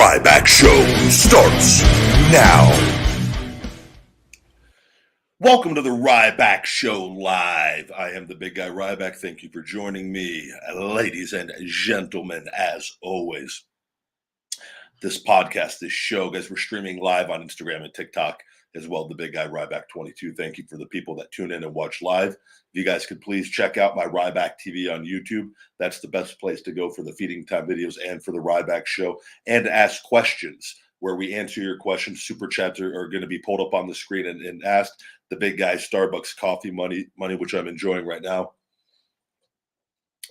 Ryback Show starts now. Welcome to the Ryback Show Live. I am the big guy Ryback. Thank you for joining me, ladies and gentlemen, as always. This podcast, this show, guys, we're streaming live on Instagram and TikTok as well. The big guy Ryback20. Thank you for the people that tune in and watch live. If you guys could please check out my Ryback TV on YouTube. That's the best place to go for the Feeding Time videos and for the Ryback Show, and to ask questions where we answer your questions. Super chats are going to be pulled up on the screen and asked. The big guy Starbucks coffee money, which I'm enjoying right now.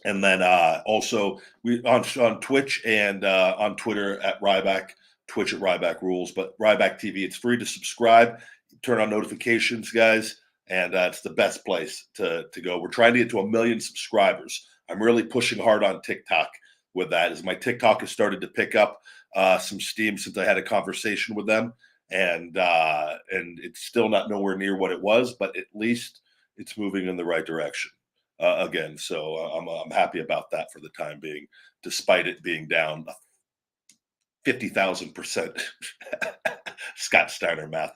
And then also we on Twitch and on Twitter at Ryback, Twitch at Ryback Rules, but Ryback TV, it's free to subscribe, turn on notifications, guys, and it's the best place to go. We're trying to get to 1 million subscribers. I'm really pushing hard on TikTok with that, as my TikTok has started to pick up some steam since I had a conversation with them, and it's still not nowhere near what it was, but at least it's moving in the right direction. Again, so I'm happy about that for the time being, despite it being down 50,000%. Scott Steiner math.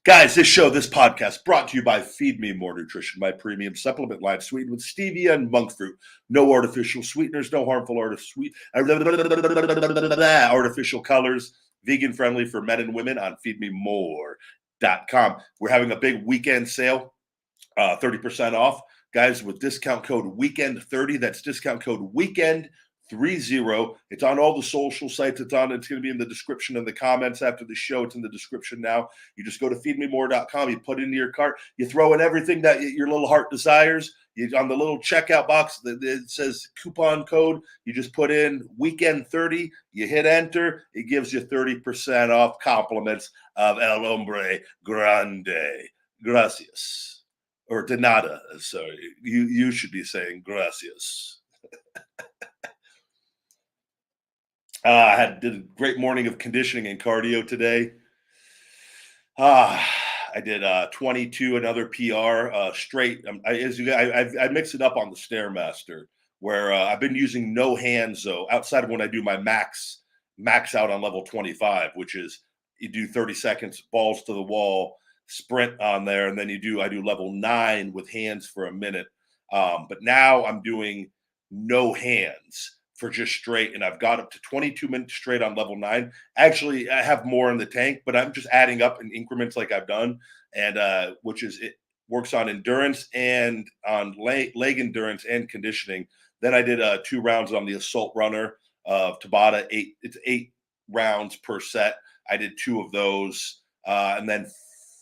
Guys, this podcast brought to you by Feed Me More Nutrition, my premium supplement line sweetened with stevia and monk fruit. No artificial sweeteners, no harmful artificial colors, vegan friendly for men and women on feedmemore.com. We're having a big weekend sale, 30% off. Guys, with discount code WEEKEND30, that's discount code WEEKEND30. It's on all the social sites. It's going to be in the description and the comments after the show. It's in the description now. You just go to feedmemore.com. You put it into your cart. You throw in everything that your little heart desires. On the little checkout box that it says coupon code, you just put in WEEKEND30. You hit enter. It gives you 30% off. Compliments of El Hombre Grande. Gracias. Or de nada, sorry. You should be saying gracias. I did a great morning of conditioning and cardio today. I did 22, another PR straight. I mix it up on the Stairmaster, where I've been using no hands, though, outside of when I do my max out on level 25, which is you do 30 seconds, balls to the wall, sprint on there, and then I do level 9 with hands for a minute. But now I'm doing no hands for just straight, and I've got up to 22 minutes straight on level 9. Actually, I have more in the tank, but I'm just adding up in increments like I've done, and it works on endurance and on leg endurance and conditioning. Then I did 2 rounds on the assault runner of Tabata. It's 8 rounds per set. I did 2 of those, and then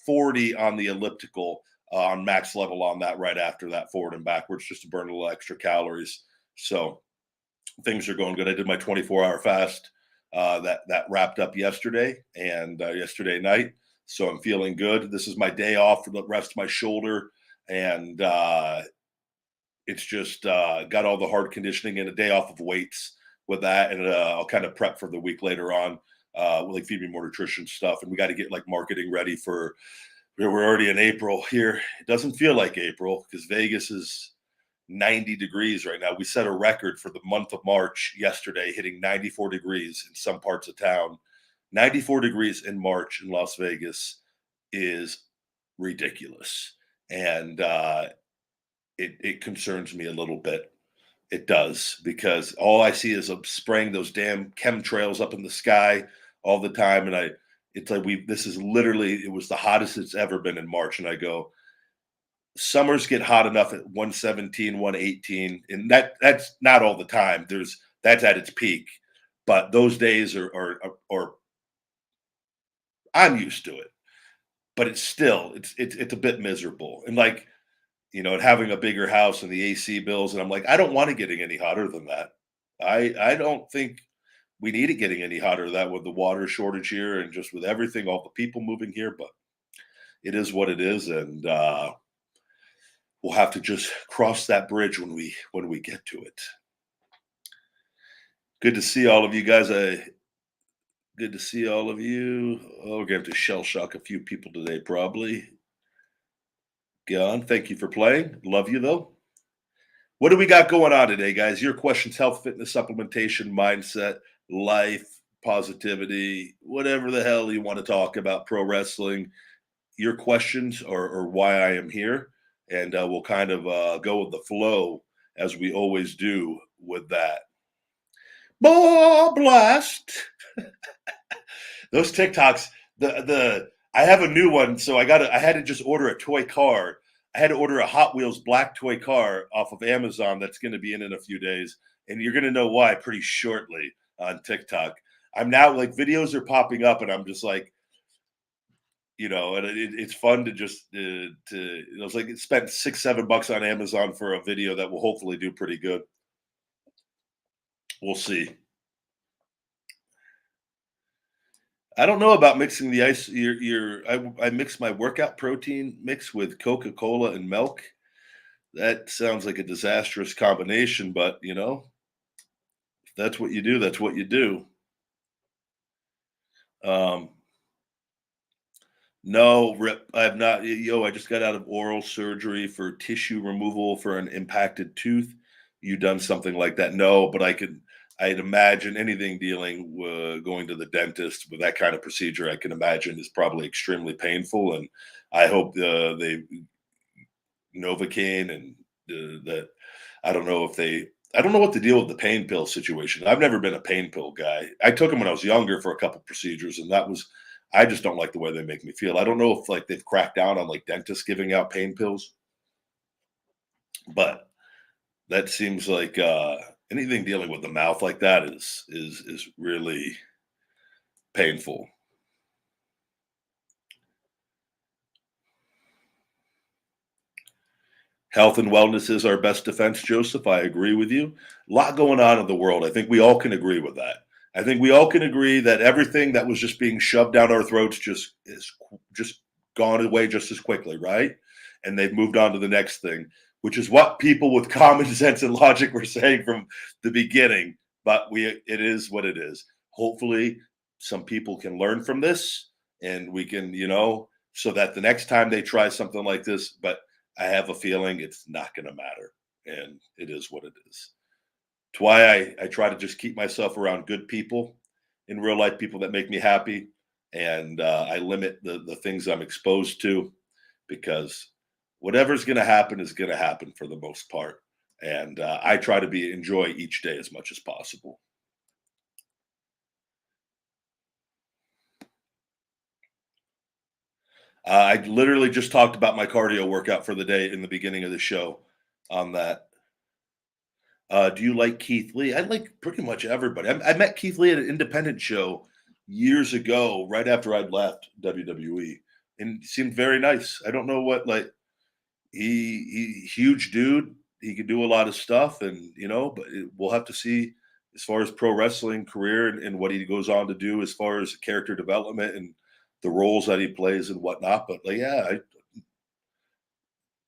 40 on the elliptical on max level on that right after that, forward and backwards, just to burn a little extra calories. So things are going good. I did my 24-hour fast that wrapped up yesterday and yesterday night. So I'm feeling good. This is my day off for the rest of my shoulder. And it's just got all the hard conditioning and a day off of weights with that. And I'll kind of prep for the week later on. Like Feed Me More Nutrition stuff, and we got to get like marketing ready for. We're already in April here. It doesn't feel like April because Vegas is 90 degrees right now. We set a record for the month of March yesterday, hitting 94 degrees in some parts of town. 94 degrees in March in Las Vegas is ridiculous, and it concerns me a little bit. It does, because all I see is spraying those damn chemtrails up in the sky all the time. And it's like this is literally, it was the hottest it's ever been in March. And I go, summers get hot enough at 117, 118. And that's not all the time. That's at its peak. But those days are I'm used to it. But it's still, it's a bit miserable. And like, and having a bigger house and the AC bills. And I'm like, I don't want it getting any hotter than that. I don't think we need it getting any hotter than that with the water shortage here and just with everything, all the people moving here. But it is what it is. And we'll have to just cross that bridge when we get to it. Good to see all of you guys. Good to see all of you. Oh, we're going to have to shell shock a few people today, probably. Gone. Thank you for playing. Love you, though. What do we got going on today, guys? Your questions: health, fitness, supplementation, mindset, life, positivity, whatever the hell you want to talk about pro wrestling. Your questions are why I am here, and we'll kind of go with the flow as we always do with that. Blast. Those TikToks, the I have a new one, so I had to just order a toy car. I had to order a Hot Wheels black toy car off of Amazon that's going to be in a few days, and you're going to know why pretty shortly on TikTok. I'm now like videos are popping up, and I'm just like, and it's fun to just it was like it spent $6-7 on Amazon for a video that will hopefully do pretty good. We'll see. I don't know about mixing the ice. I mix my workout protein mix with Coca-Cola and milk. That sounds like a disastrous combination, but if that's what you do, that's what you do. No, Rip, I have not. I just got out of oral surgery for tissue removal for an impacted tooth. You done something like that? No, but I'd imagine anything dealing going to the dentist with that kind of procedure, I can imagine is probably extremely painful. And I hope they Novocaine and that I don't know I don't know what the deal with the pain pill situation. I've never been a pain pill guy. I took them when I was younger for a couple procedures, and I just don't like the way they make me feel. I don't know if like they've cracked down on like dentists giving out pain pills, but that seems like anything dealing with the mouth like that is really painful. Health and wellness is our best defense, Joseph. I agree with you. A lot going on in the world. I think we all can agree with that. I think we all can agree that everything that was just being shoved down our throats just gone away just as quickly, right? And they've moved on to the next thing, which is what people with common sense and logic were saying from the beginning. But it is what it is. Hopefully, some people can learn from this, and we can, so that the next time they try something like this, but I have a feeling it's not going to matter, and it is what it is. It's why I try to just keep myself around good people in real life, people that make me happy, and I limit the things I'm exposed to, because whatever's going to happen is going to happen for the most part, and I try to enjoy each day as much as possible. I literally just talked about my cardio workout for the day in the beginning of the show on that. Do you like Keith Lee? I like pretty much everybody. I met Keith Lee at an independent show years ago, right after I'd left WWE, and he seemed very nice. I don't know what, like, he huge dude. He could do a lot of stuff, and but we'll have to see as far as pro wrestling career and what he goes on to do as far as character development and the roles that he plays and whatnot. But like, yeah, I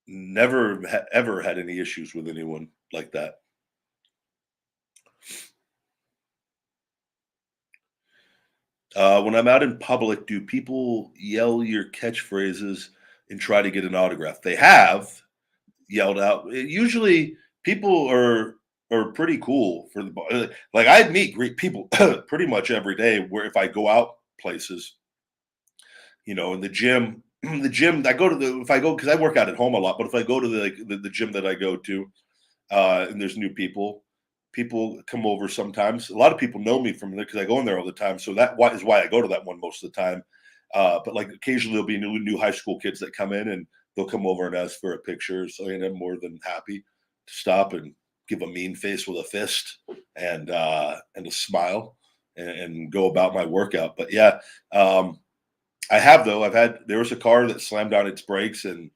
never ever had any issues with anyone like that. When I'm out in public, do people yell your catchphrases and try to get an autograph? They have yelled out. Usually, people are pretty cool for like I meet great people pretty much every day. Where if I go out places, in the gym, I go to if I go because I work out at home a lot. But if I go to the gym that I go to, and there's new people come over sometimes. A lot of people know me from there because I go in there all the time. So is why I go to that one most of the time. But like occasionally there'll be new high school kids that come in and they'll come over and ask for a picture. So I'm more than happy to stop and give a mean face with a fist and a smile and go about my workout. But yeah, there was a car that slammed on its brakes and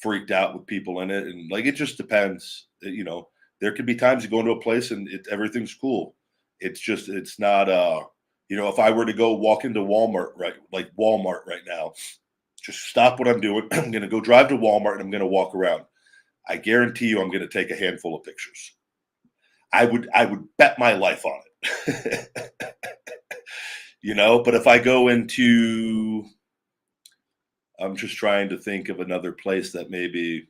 freaked out with people in it. And like, it just depends, there could be times you go into a place and everything's cool. It's not, if I were to go walk into Walmart right now, just stop what I'm doing. I'm going to go drive to Walmart and I'm going to walk around. I guarantee you I'm going to take a handful of pictures. I would bet my life on it. But if I go into, I'm just trying to think of another place that maybe,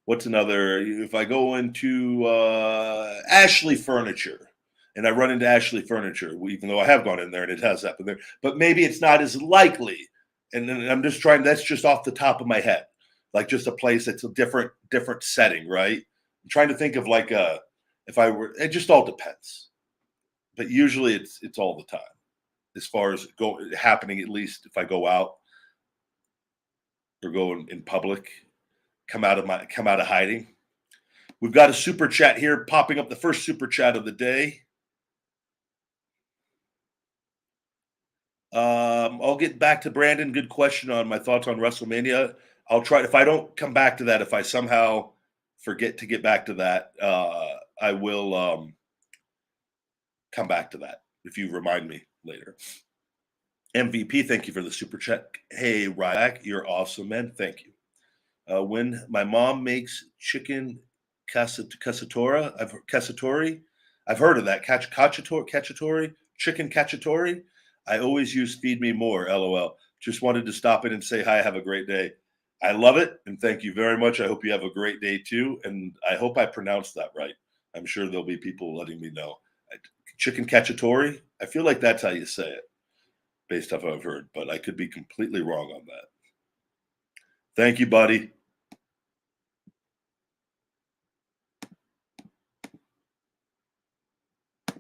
if I go into Ashley Furniture and I run into Ashley Furniture, even though I have gone in there and it has happened there, but maybe it's not as likely. And then I'm just trying, that's just off the top of my head, like just a place that's a different setting, right? I'm trying to think of like if I were, it just all depends. But usually it's all the time as far as happening, at least if I go out or go in public, come out of hiding. We've got a super chat here popping up, the first super chat of the day. I'll get back to Brandon. Good question on my thoughts on WrestleMania. I'll try, if I don't come back to that, if I somehow forget to get back to that, I will come back to that if you remind me later. MVP, thank you for the super chat. Hey, Ryback, you're awesome, man. Thank you. When my mom makes chicken cacciatore, I've heard of that. Cacciatore, chicken cacciatore. I always use feed me more, LOL. Just wanted to stop in and say hi. Have a great day. I love it, and thank you very much. I hope you have a great day too, and I hope I pronounced that right. I'm sure there'll be people letting me know. Chicken cacciatore, I feel like that's how you say it, based off what I've heard, but I could be completely wrong on that. Thank you, buddy.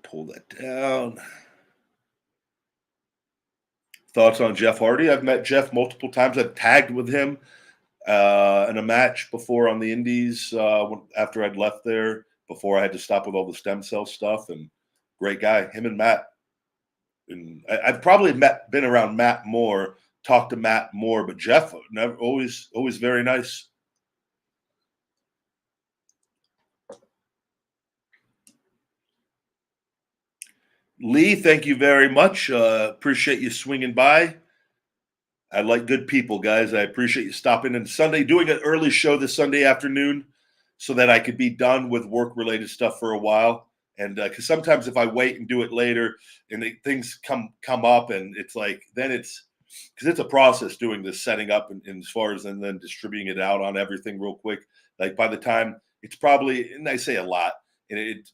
Pull that down. Thoughts on Jeff Hardy? I've met Jeff multiple times. I've tagged with him in a match before on the Indies after I'd left there, before I had to stop with all the stem cell stuff. And great guy, him and Matt. And I've probably been around Matt more, talked to Matt more, but Jeff always very nice. Lee, thank you very much. Appreciate you swinging by. I like good people, guys. I appreciate you stopping in Sunday, doing an early show this Sunday afternoon so that I could be done with work-related stuff for a while. And because sometimes if I wait and do it later and things come up, and it's like, then it's, because it's a process doing this, setting up and as far as, and then distributing it out on everything real quick. Like by the time it's probably, and I say a lot,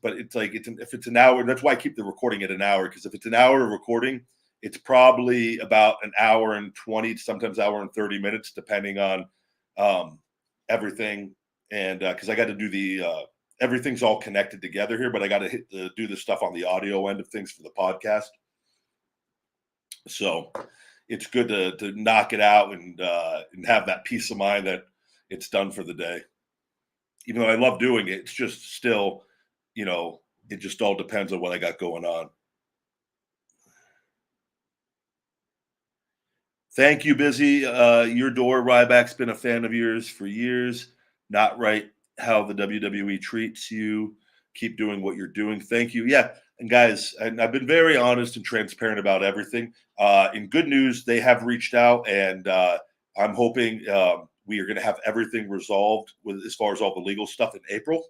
but it's like, if it's an hour, that's why I keep the recording at an hour, because if it's an hour of recording, it's probably about an hour and 20, sometimes hour and 30 minutes, depending on everything. And because I got to do everything's all connected together here, but I got to do the stuff on the audio end of things for the podcast. So it's good to knock it out and have that peace of mind that it's done for the day. Even though I love doing it, it's just still, it just all depends on what I got going on. Thank you, Busy. Your door, Ryback's been a fan of yours for years. Not right how the WWE treats you. Keep doing what you're doing. Thank you. Yeah. And guys, I've been very honest and transparent about everything. In good news, they have reached out, and I'm hoping we are going to have everything resolved as far as all the legal stuff in April.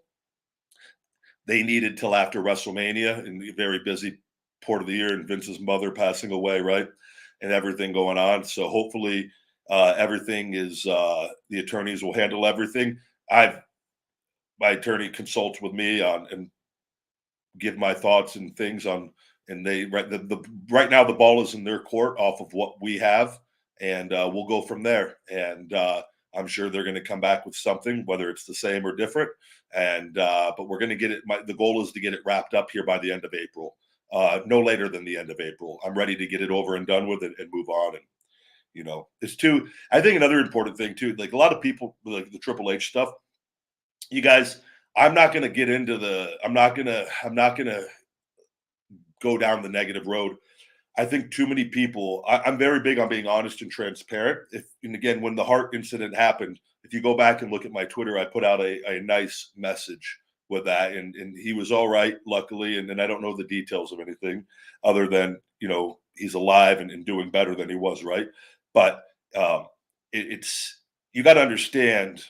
They needed till after WrestleMania, and a very busy port of the year, and Vince's mother passing away, right? And everything going on. So hopefully everything is, the attorneys will handle everything. My attorney consults with me on and give my thoughts and things on, and they right now the ball is in their court off of what we have, and we'll go from there. And I'm sure they're going to come back with something, whether it's the same or different. And but we're going to get it. The goal is to get it wrapped up here by the end of April. No later than the end of April. I'm ready to get it over and done with it and move on. And, it's too, I think another important thing too, like a lot of people, like the Triple H stuff, you guys, I'm not going to get into I'm not going to go down the negative road. I think too many people, I'm very big on being honest and transparent. And again, when the Hart incident happened, if you go back and look at my Twitter, I put out a nice message with that, and he was all right, luckily, and I don't know the details of anything other than he's alive and doing better than he was, right? But it's, you got to understand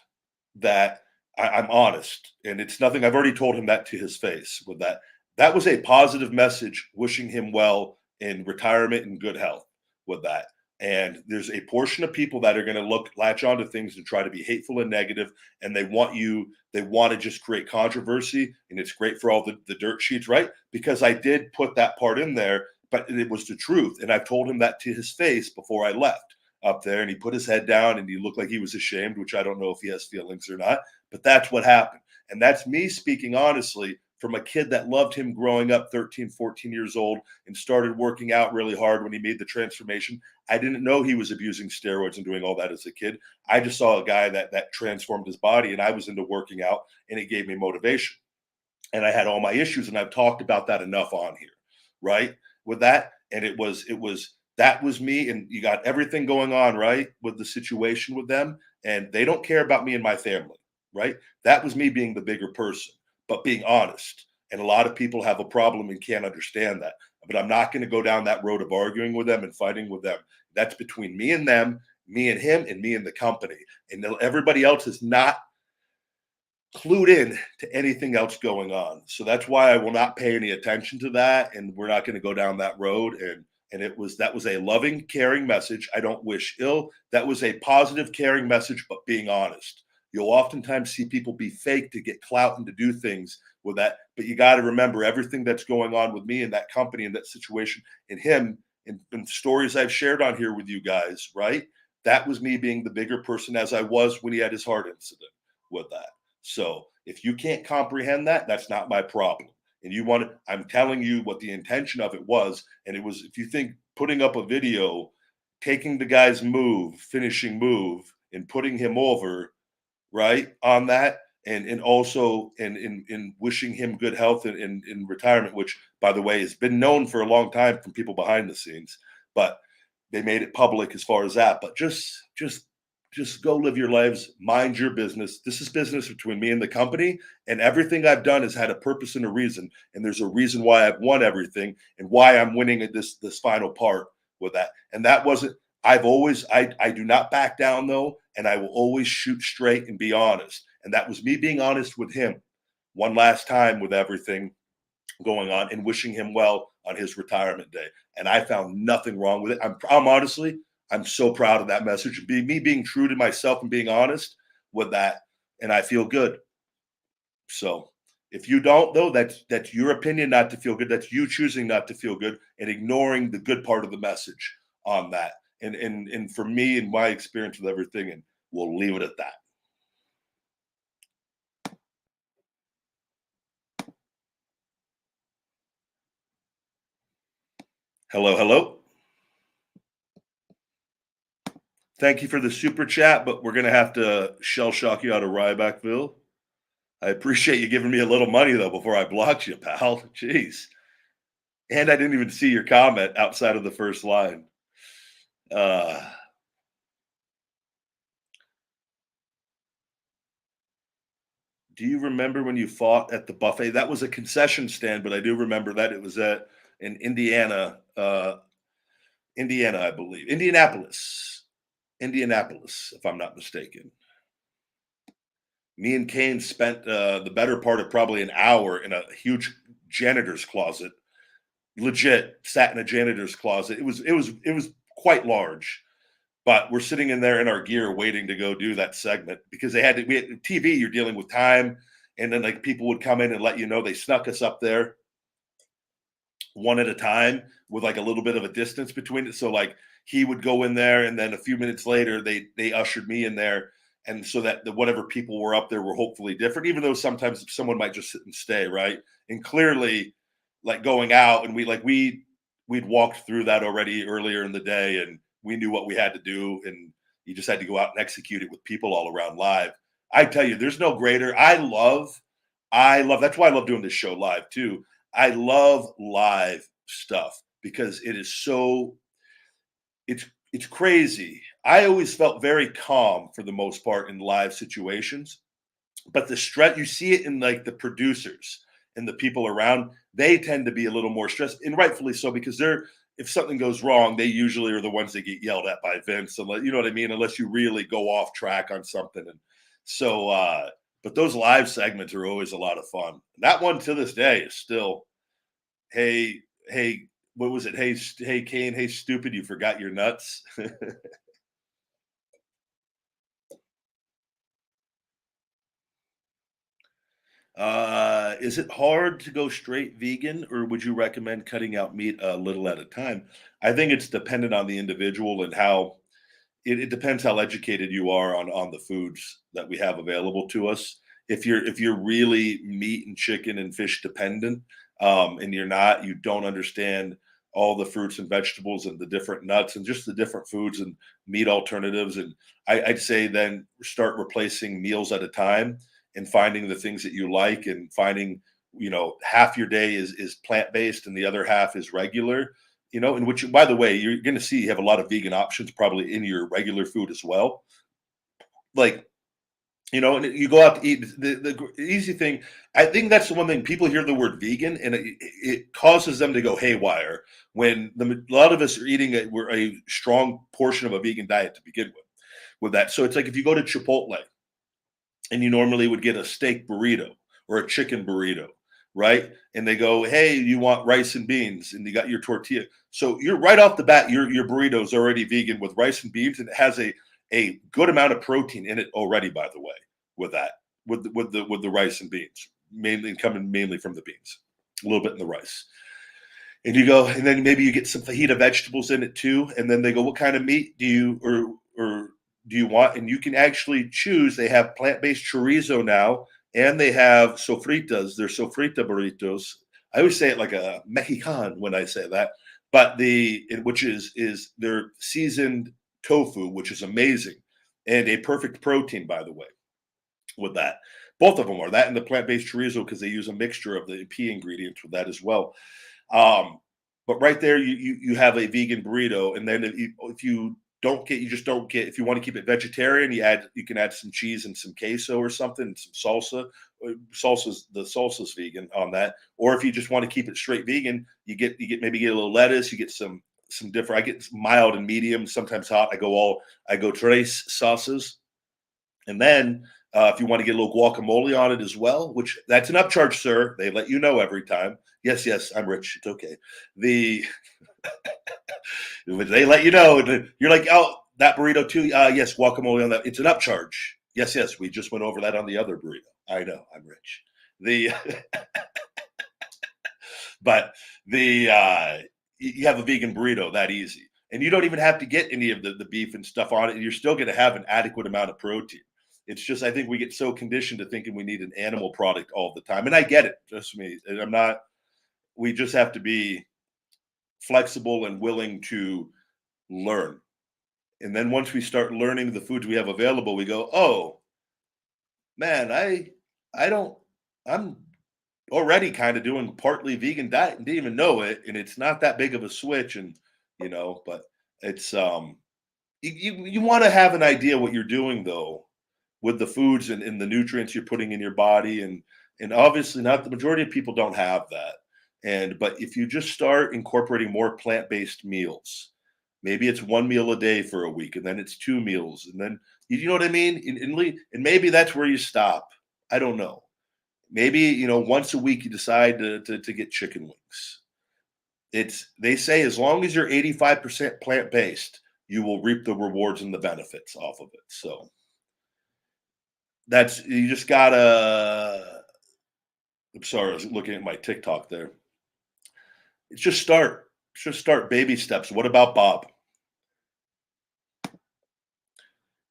that I'm honest, and it's nothing. I've already told him that to his face. With that was a positive message, wishing him well in retirement and good health with that. And there's a portion of people that are going to latch onto things and try to be hateful and negative, and they want to just create controversy, and it's great for all the dirt sheets, right? Because I did put that part in there, but it was the truth. And I told him that to his face before I left up there, and he put his head down and he looked like he was ashamed, which I don't know if he has feelings or not, but that's what happened. And that's me speaking honestly from a kid that loved him growing up 13, 14 years old and started working out really hard when he made the transformation. I didn't know he was abusing steroids and doing all that as a kid. I just saw a guy that transformed his body, and I was into working out, and it gave me motivation. And I had all my issues, and I've talked about that enough on here, right? With that, and that was me, and you got everything going on, right, with the situation with them, and they don't care about me and my family, right? That was me being the bigger person, but being honest. And a lot of people have a problem and can't understand that. But I'm not going to go down that road of arguing with them and fighting with them. That's between me and them, me and him, and me and the company. And everybody else is not clued in to anything else going on. So that's why I will not pay any attention to that, and we're not going to go down that road. And that was a loving, caring message. I don't wish ill. That was a positive, caring message, but being honest. You'll oftentimes see people be fake to get clout and to do things with that. But you got to remember everything that's going on with me and that company and that situation and him and stories I've shared on here with you guys, right? That was me being the bigger person as I was when he had his heart incident with that. So if you can't comprehend that, that's not my problem. And I'm telling you what the intention of it was. And it was, if you think putting up a video, taking the guy's finishing move, and putting him over, right, on that, and also in wishing him good health in retirement, which by the way has been known for a long time from people behind the scenes, but they made it public as far as that. But just go live your lives, mind your business. This is business between me and the company, and everything I've done has had a purpose and a reason. And there's a reason why I've won everything and why I'm winning at this final part with that. And that wasn't. I do not back down though, and I will always shoot straight and be honest. And that was me being honest with him one last time with everything going on and wishing him well on his retirement day. And I found nothing wrong with it. I'm honestly, I'm so proud of that message. Me being true to myself and being honest with that, and I feel good. So if you don't, though, that's your opinion not to feel good. That's you choosing not to feel good and ignoring the good part of the message on that. And for me and my experience with everything, and we'll leave it at that. Hello, hello. Thank you for the super chat, but we're gonna have to shell shock you out of Rybackville. I appreciate you giving me a little money though before I blocked you, pal. Jeez. And I didn't even see your comment outside of the first line. Do you remember when you fought at the buffet? That was a concession stand, but I do remember that it was in Indiana, Indiana, I believe, Indianapolis, if I'm not mistaken. Me and Cain spent the better part of probably an hour in a huge janitor's closet. Legit sat in a janitor's closet. It was quite large, but we're sitting in there in our gear waiting to go do that segment because we had TV. You're dealing with time, and then like people would come in and let you know. They snuck us up there one at a time with like a little bit of a distance between it. So like he would go in there, and then a few minutes later they ushered me in there, and so that whatever people were up there were hopefully different. Even though sometimes someone might just sit and stay, right? And clearly, like going out, and we'd walked through that already earlier in the day, and we knew what we had to do, and you just had to go out and execute it with people all around live. I tell you, there's no greater. I love. That's why I love doing this show live too. I love live stuff because it is so it's crazy. I always felt very calm for the most part in live situations, but the stress you see it in like the producers and the people around, they tend to be a little more stressed, and rightfully so because if something goes wrong, they usually are the ones that get yelled at by Vince, unless you know what I mean, unless you really go off track on something. And so but those live segments are always a lot of fun. That one to this day is still, hey, what was it? Hey, hey, Cain, hey, stupid, you forgot your nuts. Is it hard to go straight vegan, or would you recommend cutting out meat a little at a time? I think it's dependent on the individual and how it depends how educated you are on the foods that we have available to us. If you're really meat and chicken and fish dependent, and you don't understand all the fruits and vegetables and the different nuts and just the different foods and meat alternatives, and I'd say then start replacing meals at a time and finding the things that you like and finding half your day is plant based and the other half is regular, in which, by the way, you're going to see you have a lot of vegan options probably in your regular food as well. Like, and you go out to eat. The easy thing, I think that's the one thing people hear the word vegan and it causes them to go haywire when a lot of us are eating we're a strong portion of a vegan diet to begin with that. So it's like if you go to Chipotle and you normally would get a steak burrito or a chicken burrito, right? And they go, "Hey, you want rice and beans?" And you got your tortilla. So you're right off the bat, your burrito is already vegan with rice and beans, and it has a good amount of protein in it already. By the way, with that, with the rice and beans, mainly from the beans, a little bit in the rice. And you go, and then maybe you get some fajita vegetables in it too. And then they go, "What kind of meat do you or do you want?" And you can actually choose. They have plant-based chorizo now, and they have sofritas. They're sofrita burritos. I always say it like a Mexican when I say that, but which is their seasoned tofu, which is amazing and a perfect protein, by the way. With that, both of them are that and the plant-based chorizo because they use a mixture of the pea ingredients with that as well. Um, but right there, you have a vegan burrito, and then if you don't get, you just don't get. If you want to keep it vegetarian, you can add some cheese and some queso or something, some salsa. The salsa's vegan on that. Or if you just want to keep it straight vegan, you get a little lettuce. You get some different. I get mild and medium, sometimes hot. I go tres sauces, and then if you want to get a little guacamole on it as well, which that's an upcharge, sir. They let you know every time. Yes, yes, I'm rich. It's okay. The They let you know, and you're like, oh, that burrito too. Yes, guacamole on that. It's an upcharge. Yes, yes. We just went over that on the other burrito. I know, I'm rich. The but you have a vegan burrito that easy, and you don't even have to get any of the beef and stuff on it. And you're still going to have an adequate amount of protein. It's just I think we get so conditioned to thinking we need an animal product all the time, and I get it. Just me, and I'm not. We just have to be flexible and willing to learn. And then once we start learning the foods we have available, we go, "Oh, man, I don't I'm already kind of doing partly vegan diet and didn't even know it, and it's not that big of a switch." And but it's you want to have an idea what you're doing though with the foods and the nutrients you're putting in your body, and obviously not the majority of people don't have that. But if you just start incorporating more plant-based meals, maybe it's one meal a day for a week, and then it's two meals, and then you know what I mean. And maybe that's where you stop. I don't know. Maybe once a week you decide to get chicken wings. They say as long as you're 85% plant-based, you will reap the rewards and the benefits off of it. So that's you just gotta. I'm sorry, I was looking at my TikTok there. It's just start. Just start baby steps. What about Bob?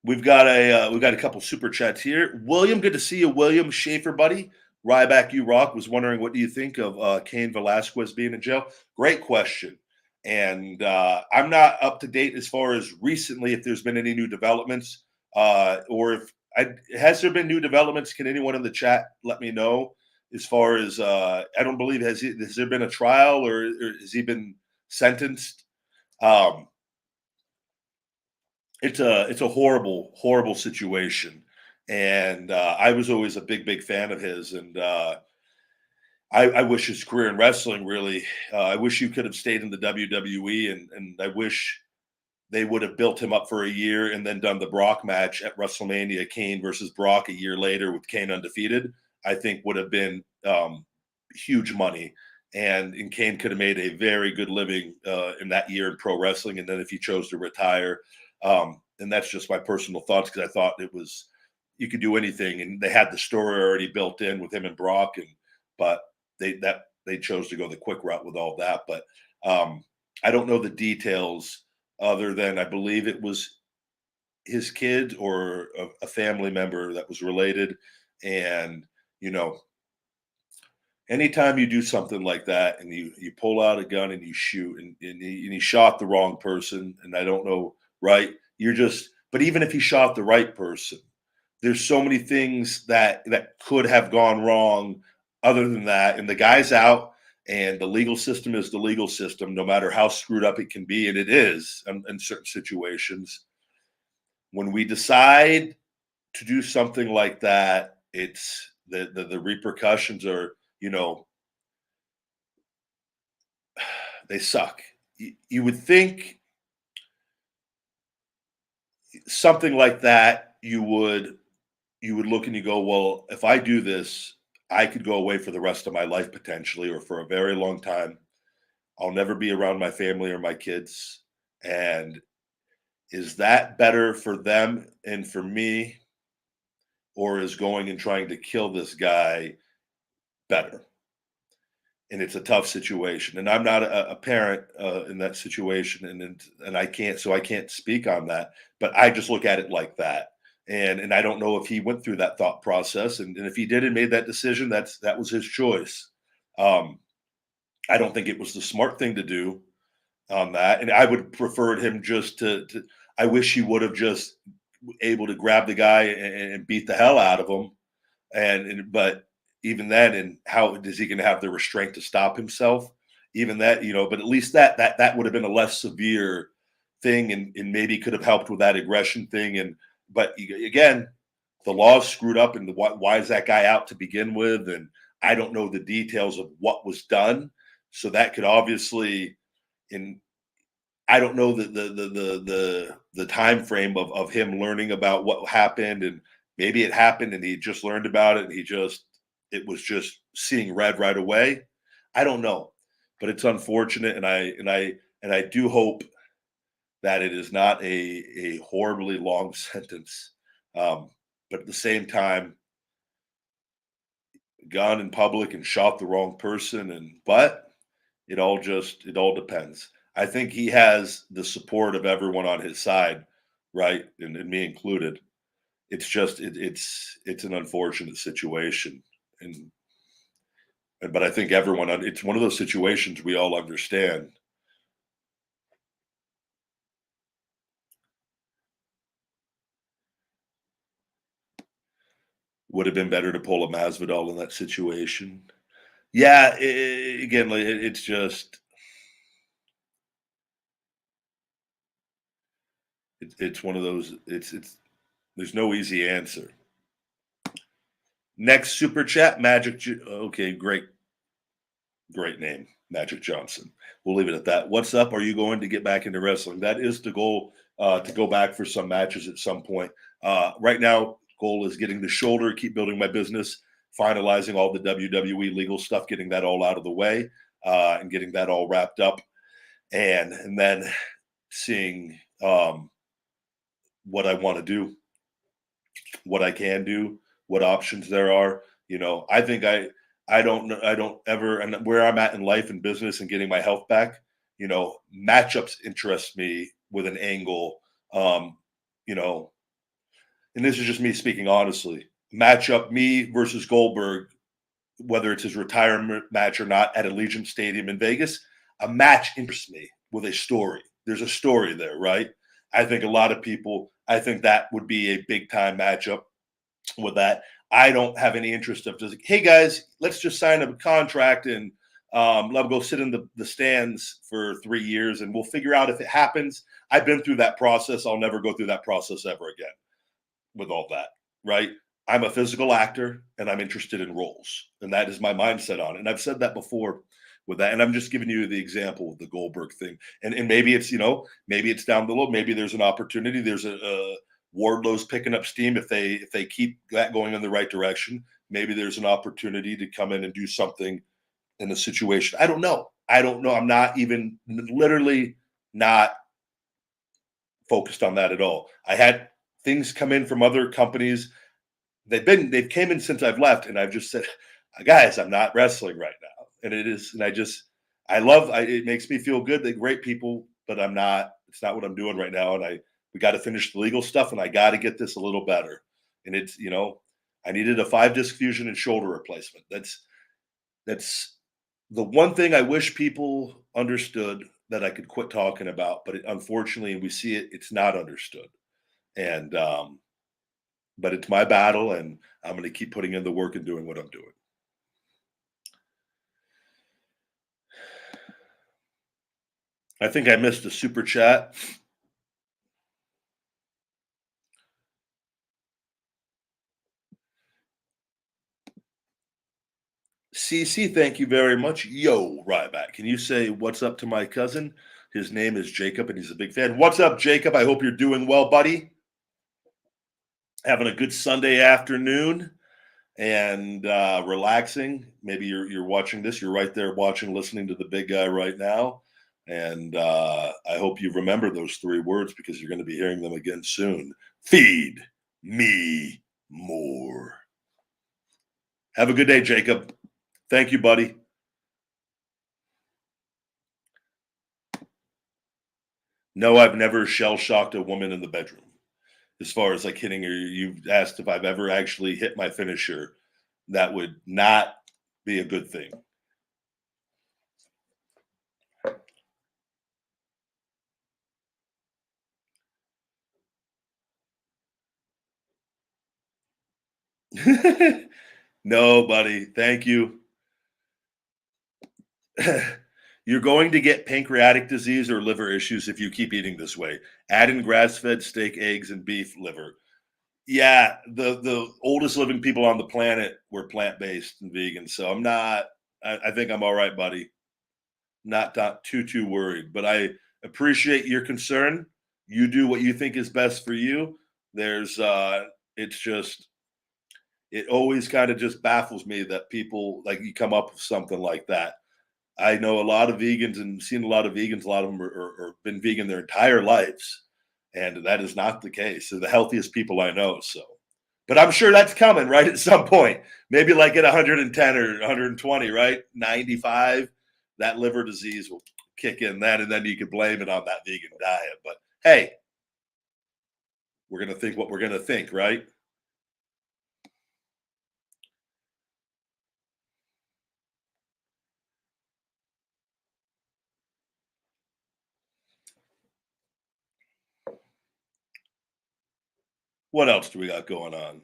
We've got a couple super chats here. William, good to see you, William Schaefer, buddy. Ryback, you rock. Was wondering what do you think of Cain Velasquez being in jail? Great question. And I'm not up to date as far as recently if there's been any new developments, or if has there been new developments? Can anyone in the chat let me know? As far as I don't believe has there been a trial or has he been sentenced? Um, it's a horrible situation, and I was always a big fan of his, and I wish his career in wrestling really. I wish you could have stayed in the WWE, and I wish they would have built him up for a year and then done the Brock match at WrestleMania, Kane versus Brock a year later with Kane undefeated. I think would have been huge money, and Cain could have made a very good living in that year in pro wrestling. And then if he chose to retire, and that's just my personal thoughts because I thought it was you could do anything, and they had the story already built in with him and Brock, and but they chose to go the quick route with all that. But I don't know the details other than I believe it was his kid or a family member that was related, and you know anytime you do something like that and you pull out a gun and you shoot and he shot the wrong person, and I don't know, right, you're just, but even if he shot the right person, there's so many things that could have gone wrong other than that, and the guy's out, and the legal system is the legal system no matter how screwed up it can be, and it is in certain situations. When we decide to do something like that, it's the repercussions are, they suck. You would think something like that you would look and you go, well, if I do this, I could go away for the rest of my life potentially, or for a very long time. I'll never be around my family or my kids. And is that better for them and for me, or is going and trying to kill this guy better? And it's a tough situation. And I'm not a parent in that situation, and I can't speak on that. But I just look at it like that, and I don't know if he went through that thought process, and if he did and made that decision, that was his choice. Um, I don't think it was the smart thing to do on that, and I would prefer him just to. I wish he would have just able to grab the guy and beat the hell out of him, but even then, and how is he going to have the restraint to stop himself? Even that, but at least that would have been a less severe thing, and maybe could have helped with that aggression thing. And but again, the law's screwed up, and why is that guy out to begin with? And I don't know the details of what was done, so that could obviously, in I don't know the time frame of him learning about what happened, and maybe it happened and he just learned about it, and it was just seeing red right away. I don't know, but it's unfortunate, and I do hope that it is not a horribly long sentence. But at the same time, gone in public and shot the wrong person, but it all depends. I think he has the support of everyone on his side, right, and me included. It's just it's an unfortunate situation, but I think it's one of those situations we all understand. Would have been better to pull a Masvidal in that situation. Yeah, again, like, it's just it's one of those. It's there's no easy answer. Next super chat, Okay, great name, Magic Johnson. We'll leave it at that. What's up? Are you going to get back into wrestling? That is the goal, to go back for some matches at some point. Right now, goal is getting the shoulder, keep building my business, finalizing all the WWE legal stuff, getting that all out of the way, and getting that all wrapped up, and then seeing what I want to do, what I can do, what options there are. I think I don't ever, and where I'm at in life and business and getting my health back, matchups interest me with an angle. Um, you know, and this is just me speaking honestly. Matchup me versus Goldberg, whether it's his retirement match or not at Allegiant Stadium in Vegas, a match interests me with a story. There's a story there, right? I think a lot of people, I think that would be a big time matchup with that. I don't have any interest of just, hey guys, let's just sign a contract and let them go sit in the stands for 3 years and we'll figure out if it happens. I've been through that process. I'll never go through that process ever again with all that, right? I'm a physical actor and I'm interested in roles. And that is my mindset on it. And I've said that before with that. And I'm just giving you the example of the Goldberg thing. And maybe maybe it's down below. Maybe there's an opportunity. There's a Wardlow's picking up steam. If they keep that going in the right direction, maybe there's an opportunity to come in and do something in a situation. I don't know. I don't know. I'm not even literally not focused on that at all. I had things come in from other companies. They've came in since I've left, and I've just said, guys, I'm not wrestling right now. And it is, and it makes me feel good. They're great people, but it's not what I'm doing right now. And we got to finish the legal stuff, and I got to get this a little better. And it's, I needed a 5-disc fusion and shoulder replacement. That's the one thing I wish people understood that I could quit talking about, but unfortunately, we see it's not understood. And, but it's my battle, and I'm going to keep putting in the work and doing what I'm doing. I think I missed a super chat. CC, thank you very much. Yo, Ryback, can you say what's up to my cousin? His name is Jacob, and he's a big fan. What's up, Jacob? I hope you're doing well, buddy. Having a good Sunday afternoon and relaxing. Maybe you're watching this. You're right there watching, listening to the big guy right now. And I hope you remember those 3 words, because you're going to be hearing them again soon. Feed me more. Have a good day, Jacob. Thank you, buddy. No, I've never shell-shocked a woman in the bedroom. As far as like hitting her, you've asked if I've ever actually hit my finisher. That would not be a good thing. No, buddy. Thank you. You're going to get pancreatic disease or liver issues if you keep eating this way. Add in grass-fed steak, eggs, and beef liver. Yeah, the oldest living people on the planet were plant-based and vegan, so I'm not. I think I'm all right, buddy. Not too worried, but I appreciate your concern. You do what you think is best for you. It's just, it always kind of just baffles me that people like you come up with something like that. I know a lot of vegans and seen a lot of vegans. A lot of them are been vegan their entire lives, and that is not the case. They're the healthiest people I know. So, but I'm sure that's coming right at some point. Maybe like at 110 or 120, right? 95, that liver disease will kick in then, and then you can blame it on that vegan diet. But hey, we're gonna think what we're gonna think, right? What else do we got going on?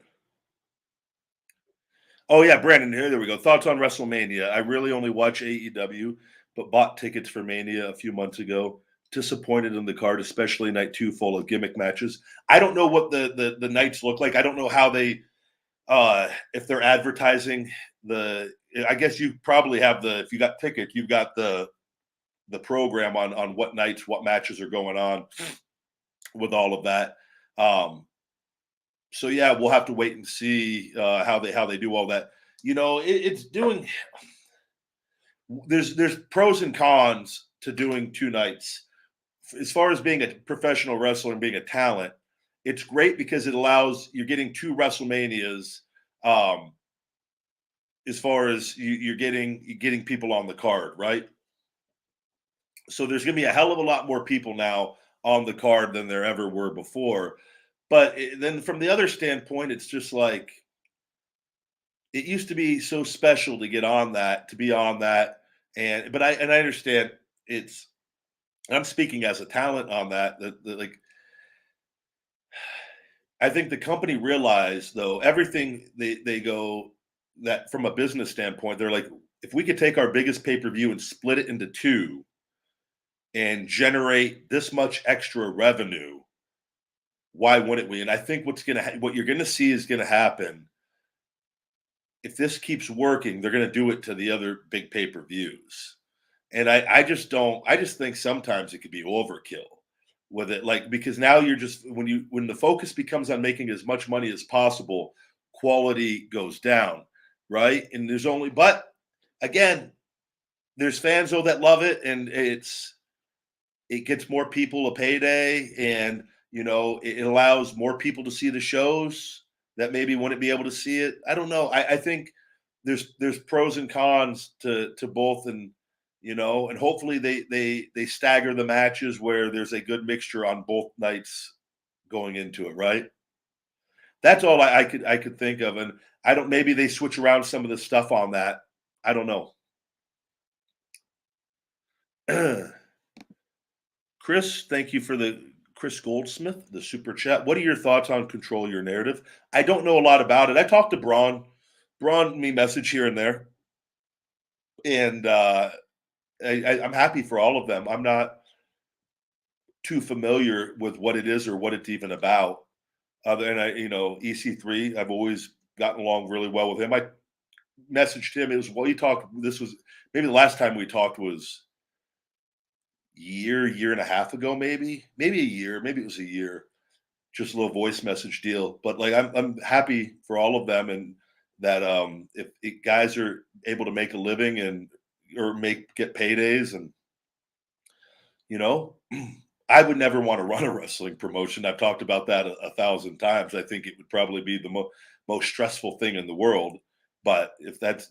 Oh yeah, Brandon. Here, there we go. Thoughts on WrestleMania? I really only watch AEW, but bought tickets for Mania a few months ago. Disappointed in the card, especially night 2, full of gimmick matches. I don't know what the nights look like. I don't know how they if they're advertising the. I guess you probably have if you got tickets, you've got the program on what nights, what matches are going on with all of that. So yeah, we'll have to wait and see how they do all that. It's doing. There's pros and cons to doing 2 nights. As far as being a professional wrestler and being a talent, it's great because it allows you're getting 2 WrestleManias. As far as you're getting people on the card, right? So there's going to be a hell of a lot more people now on the card than there ever were before. But then from the other standpoint, it's just like it used to be so special to get on that, to be on that, but I understand it's. I'm speaking as a talent on that like I think the company realized though everything they go that from a business standpoint they're like if we could take our biggest pay per view and split it into 2 and generate this much extra revenue, why wouldn't we? And I think what you're gonna see is gonna happen if this keeps working. They're gonna do it to the other big pay per views, and I just don't. I just think sometimes it could be overkill with it, like because now you're just when the focus becomes on making as much money as possible, quality goes down, right? And there's only but again there's fans though that love it, and it gets more people a payday, and it allows more people to see the shows that maybe wouldn't be able to see it. I don't know. I think there's pros and cons to both, and hopefully they stagger the matches where there's a good mixture on both nights going into it, right? That's all I could think of, and I don't. Maybe they switch around some of the stuff on that. I don't know. Chris, thank you for the Chris Goldsmith, the super chat. What are your thoughts on Control Your Narrative? I don't know a lot about it. I talked to Braun. Braun me message here and there, and I'm happy for all of them. I'm not too familiar with what it is or what it's even about. Other than EC3, I've always gotten along really well with him. I messaged him. It was he talked. This was maybe the last time we talked was year and a half ago, maybe a year, maybe it was a year, just a little voice message deal. But like, I'm happy for all of them, and that if guys are able to make a living and or get paydays, and I would never want to run a wrestling promotion. I've talked about that a thousand times. I think it would probably be the most stressful thing in the world. But if that's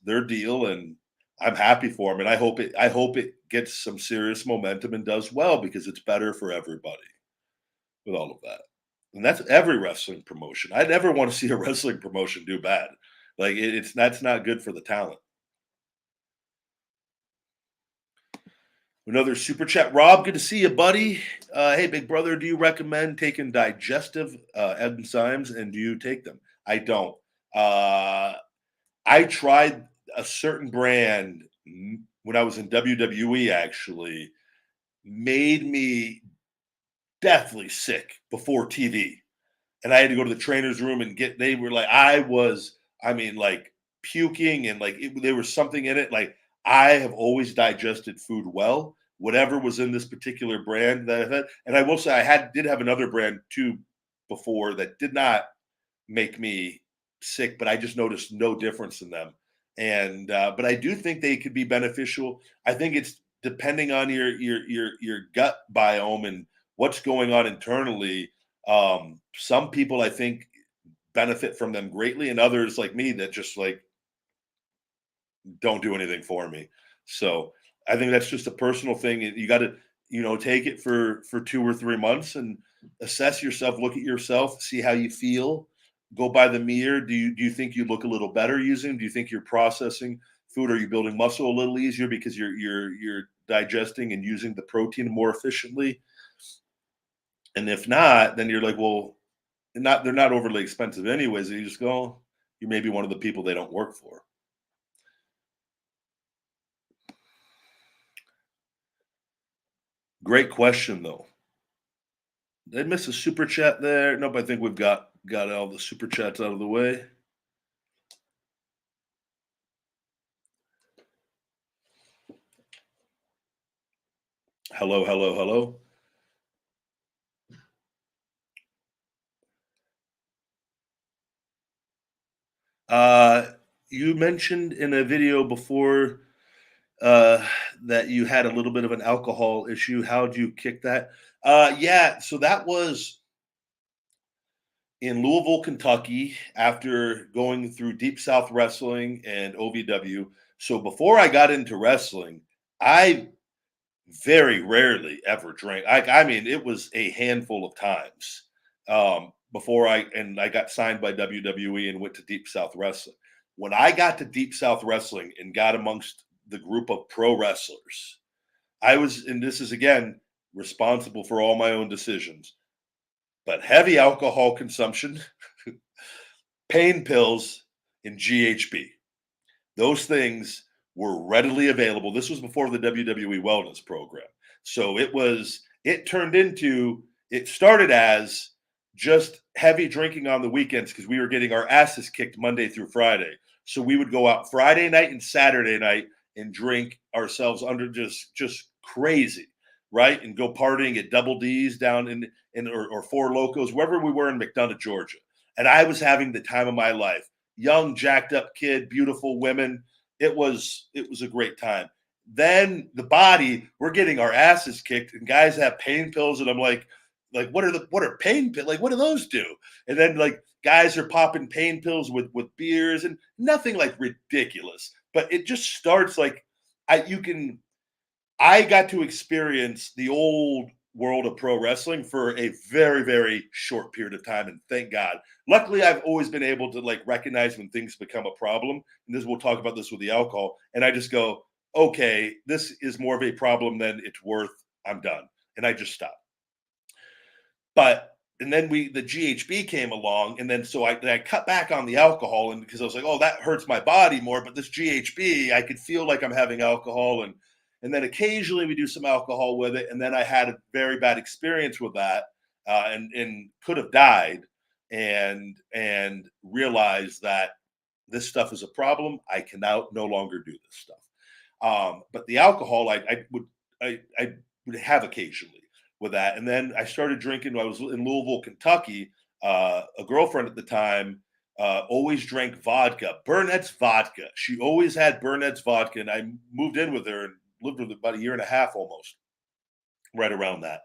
their deal, and I'm happy for them, and I hope it gets some serious momentum and does well, because it's better for everybody with all of that. And that's every wrestling promotion. I never want to see a wrestling promotion do bad. Like that's not good for the talent. Another super chat. Rob, good to see you, buddy. Hey, big brother, do you recommend taking digestive enzymes, and do you take them? I don't. I tried a certain brand when I was in WWE, actually, made me deathly sick before TV. And I had to go to the trainer's room and they were like, like puking, and like there was something in it. Like, I have always digested food well, whatever was in this particular brand that I had. And I will say did have another brand too before that did not make me sick, but I just noticed no difference in them. And but I do think they could be beneficial. I think it's depending on your gut biome and what's going on internally. Some people, I think, benefit from them greatly, and others like me that just like don't do anything for me. So I think that's just a personal thing. You got to, take it for 2 or 3 months and assess yourself, look at yourself, see how you feel, go by the mirror. Do you think you look a little better using? Do you think you're processing food? Are you building muscle a little easier because you're digesting and using the protein more efficiently? And if not, then you're like, well, they're not overly expensive anyways. And you just go, you may be one of the people they don't work for. Great question, though. Did I miss a super chat there? Nope, I think we've got all the super chats out of the way. Hello, hello, hello. You mentioned in a video before that you had a little bit of an alcohol issue. How did you kick that? Yeah, so that was in Louisville, Kentucky, after going through Deep South Wrestling and OVW. So before I got into wrestling, I very rarely ever drank. I mean, it was a handful of times before I got signed by WWE and went to Deep South Wrestling. When I got to Deep South Wrestling and got amongst the group of pro wrestlers, I was, and this is again responsible for all my own decisions, but heavy alcohol consumption, pain pills, and GHB. Those things were readily available. This was before the WWE Wellness Program. So it started as just heavy drinking on the weekends because we were getting our asses kicked Monday through Friday. So we would go out Friday night and Saturday night and drink ourselves under just crazy, right? And go partying at Double D's down or Four Locos, wherever we were in McDonough, Georgia. And I was having the time of my life. Young, jacked up kid, beautiful women. It was a great time. then the body, we're getting our asses kicked, and guys have pain pills, and I'm like what are pain pills? Like, what do those do? And then like guys are popping pain pills with beers and nothing like ridiculous, but it just starts like I got to experience the old world of pro wrestling for a very, very short period of time. And thank God. Luckily, I've always been able to like recognize when things become a problem. And this, we'll talk about this with the alcohol. And I just go, okay, this is more of a problem than it's worth. I'm done. And I just stop. But and then the GHB came along, and then so I cut back on the alcohol, and because I was like, oh, that hurts my body more. But this GHB, I could feel like I'm having alcohol, and then occasionally we do some alcohol with it, and then I had a very bad experience with that, and could have died, and realized that this stuff is a problem. I can now no longer do this stuff. But the alcohol, I would have occasionally with that. And then I started drinking. I was in Louisville, Kentucky. A girlfriend at the time always drank vodka, Burnett's vodka. She always had Burnett's vodka, and I moved in with her and lived with her about a year and a half almost, right around that.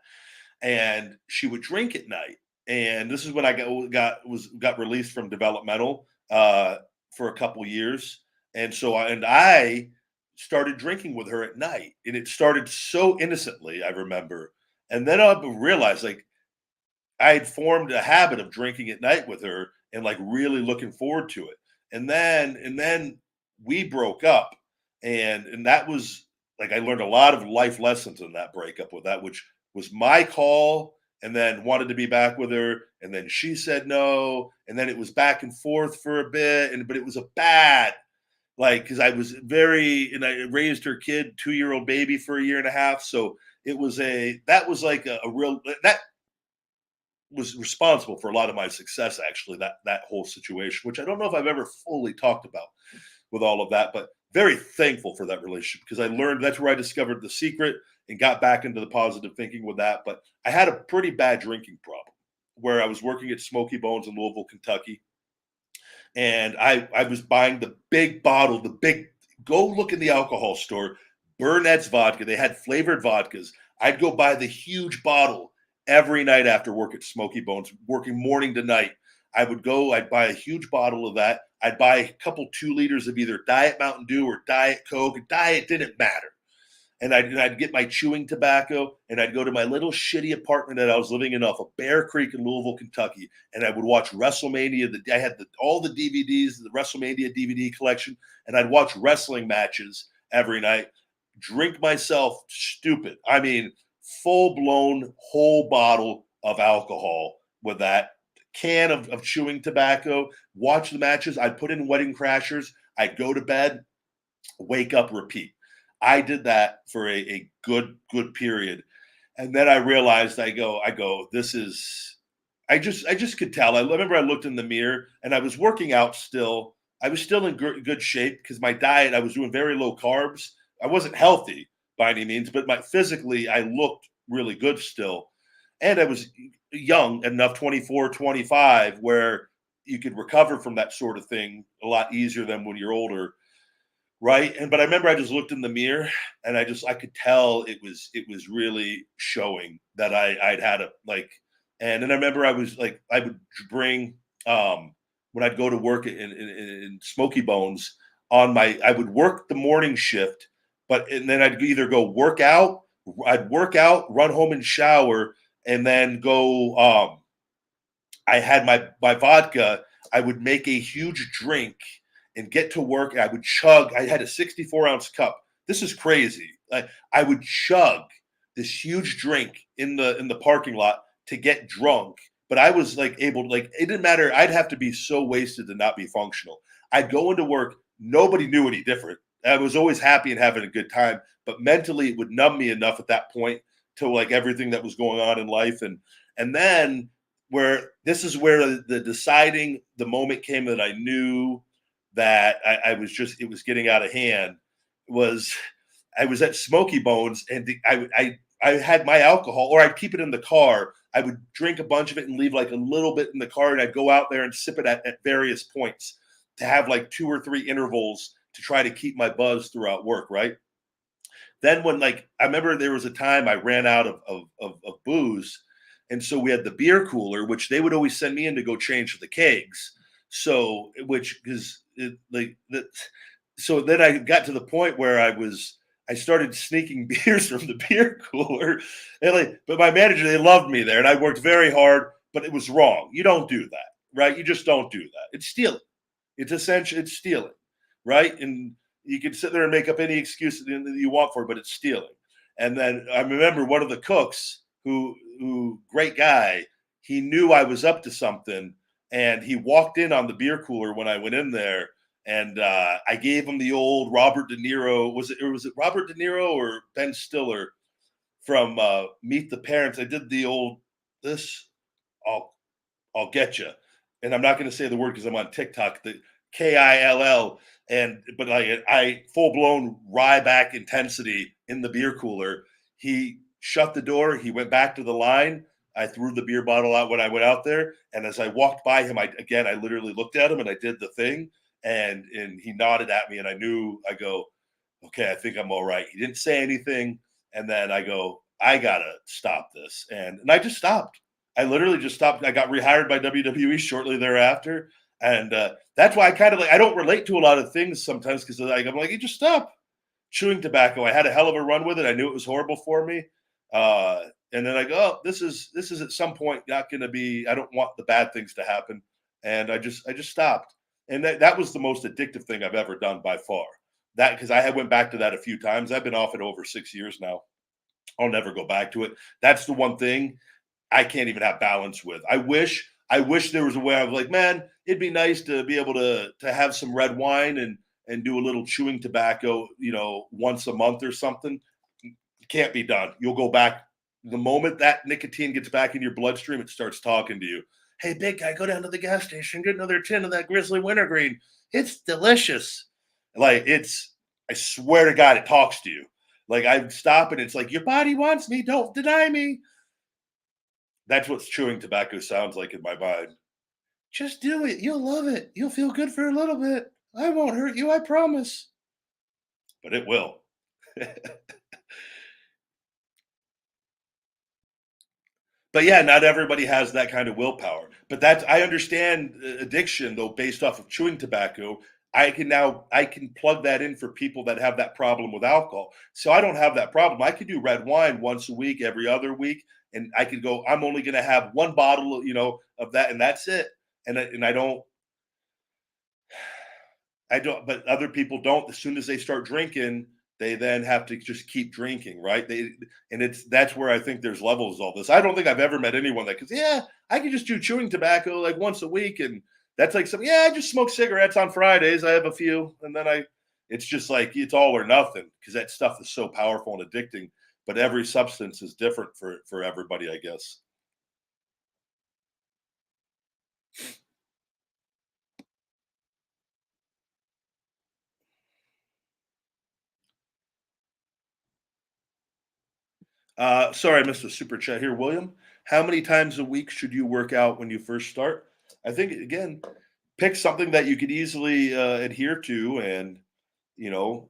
And she would drink at night. And this is when I got released from developmental for a couple years. And so I started drinking with her at night, and it started so innocently, I remember. And then I realized like I had formed a habit of drinking at night with her and like really looking forward to it. And then we broke up, and that was like I learned a lot of life lessons in that breakup with that, which was my call, and then wanted to be back with her, and then she said no, and then it was back and forth for a bit, but it was a bad like because I was and I raised her kid, 2-year-old baby for a year and a half. So that was like a real that was responsible for a lot of my success, actually, that whole situation, which I don't know if I've ever fully talked about with all of that, but very thankful for that relationship because I learned that's where I discovered the secret and got back into the positive thinking with that. But I had a pretty bad drinking problem where I was working at Smoky Bones in Louisville, Kentucky, and I was buying the big bottle, go look in the alcohol store, Burnett's vodka. They had flavored vodkas. I'd go buy the huge bottle every night after work at Smoky Bones, working morning to night. I'd buy a huge bottle of that. I'd buy a couple 2 liters of either Diet Mountain Dew or Diet Coke. Diet didn't matter. And I'd get my chewing tobacco, and I'd go to my little shitty apartment that I was living in off of Bear Creek in Louisville, Kentucky, and I would watch Wrestlemania. I had all the DVDs, the Wrestlemania DVD collection, and I'd watch wrestling matches every night, drink myself stupid. I mean, full-blown whole bottle of alcohol with that can of chewing tobacco, watch the matches. I'd put in Wedding Crashers. I'd go to bed, wake up, repeat. I did that for a good period. And then I realized I go, this is, I just could tell. I remember I looked in the mirror and I was working out still. I was still in good shape because my diet, I was doing very low carbs. I wasn't healthy by any means, but physically I looked really good still. And I was young enough, 24, 25, where you could recover from that sort of thing a lot easier than when you're older. Right. But I remember I just looked in the mirror and I could tell it was really showing that I'd had and then I remember I would bring, when I'd go to work in Smoky Bones I would work the morning shift, and then I'd either go I'd work out, run home and shower, and then go, I had my vodka. I would make a huge drink and get to work. And I would chug. I had a 64-ounce cup. This is crazy. I would chug this huge drink in the parking lot to get drunk. But I was able to it didn't matter. I'd have to be so wasted to not be functional. I'd go into work. Nobody knew any different. I was always happy and having a good time. But mentally, it would numb me enough at that point to everything that was going on in life. And then this is where the moment came that I knew that it was getting out of hand. I was at Smoky Bones, and I had my alcohol, or I'd keep it in the car. I would drink a bunch of it and leave a little bit in the car, and I'd go out there and sip it at various points to have 2 or 3 intervals to try to keep my buzz throughout work, right? Then when like I remember there was a time I ran out of booze, and so we had the beer cooler, which they would always send me in to go change the kegs. So which because like that, so then I got to the point where I started sneaking beers from the beer cooler, and like but my manager they loved me there, and I worked very hard, but it was wrong. You don't do that, right? You just don't do that. It's stealing. It's essentially it's stealing, right? And you can sit there and make up any excuse that you want for it, but it's stealing. And then I remember one of the cooks who great guy, he knew I was up to something, and he walked in on the beer cooler when I went in there, and I gave him the old Robert De Niro. Was it Robert De Niro or Ben Stiller from Meet the Parents? I did the old this. I'll I'll get you. And I'm not going to say the word because I'm on TikTok. The KILL, and but I full blown Ryback intensity in the beer cooler. He shut the door. He went back to the line. I threw the beer bottle out when I went out there, and as I walked by him, I literally looked at him and I did the thing, and he nodded at me, and I knew I go, okay, I think I'm all right. He didn't say anything, and then I go, I gotta stop this, and I just stopped. I literally just stopped. I got rehired by WWE shortly thereafter, and that's why I kind of like I don't relate to a lot of things sometimes because like I'm like, you just stop chewing tobacco. I had a hell of a run with it. I knew it was horrible for me, and then I go, oh, this is at some point not going to be. I don't want the bad things to happen, and I just stopped, and that was the most addictive thing I've ever done by far. That because I had went back to that a few times. I've been off it over 6 years now. I'll never go back to it. That's the one thing I can't even have balance with. I wish there was a way I was like, man, it'd be nice to be able to have some red wine and do a little chewing tobacco, once a month or something. It can't be done. You'll go back the moment that nicotine gets back in your bloodstream, it starts talking to you. Hey, big guy, go down to the gas station, get another tin of that Grizzly Wintergreen. It's delicious. Like I swear to God, it talks to you. Like I stop and it's like, your body wants me, don't deny me. That's what chewing tobacco sounds like in my mind. Just do it. You'll love it. You'll feel good for a little bit. I won't hurt you, I promise. But it will. But yeah, not everybody has that kind of willpower. But that's I understand addiction though based off of chewing tobacco. I can plug that in for people that have that problem with alcohol. So I don't have that problem. I could do red wine once a week, every other week, and I could go. I'm only going to have one bottle, of that, and that's it. And I don't. But other people don't. As soon as they start drinking, they then have to just keep drinking, right? That's where I think there's levels of all this. I don't think I've ever met anyone that because yeah, I can just do chewing tobacco like once a week, and that's like some yeah, I just smoke cigarettes on Fridays. I have a few, and then it's just like it's all or nothing because that stuff is so powerful and addicting. But every substance is different for everybody, I guess. Sorry, I missed a super chat here, William. How many times a week should you work out when you first start? I think again, pick something that you could easily adhere to, and you know,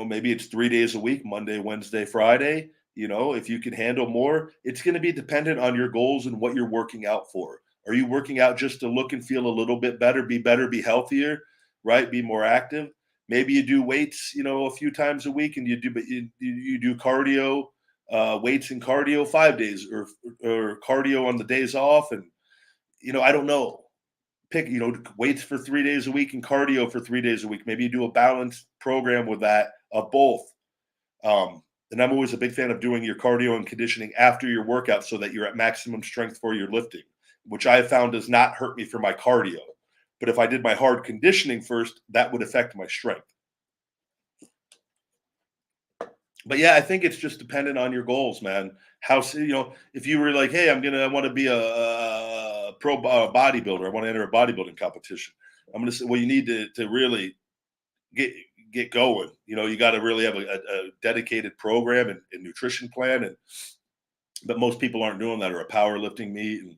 maybe it's 3 days a week, Monday, Wednesday, Friday. If you can handle more, it's going to be dependent on your goals and what you're working out for. Are you working out just to look and feel a little bit better, be healthier, right? Be more active. Maybe you do weights, a few times a week, and you do cardio, weights and cardio 5 days, or cardio on the days off, and I don't know pick weights for 3 days a week and cardio for 3 days a week. Maybe you do a balanced program with that of both. And I'm always a big fan of doing your cardio and conditioning after your workout so that you're at maximum strength for your lifting, which I have found does not hurt me for my cardio. But if I did my hard conditioning first, that would affect my strength. But yeah, I think it's just dependent on your goals, man. If you were like, hey, I want to be a pro bodybuilder, I want to enter a bodybuilding competition. I'm gonna say, well, you need to really get going. You got to really have a dedicated program and nutrition plan, but most people aren't doing that, or a powerlifting meet, and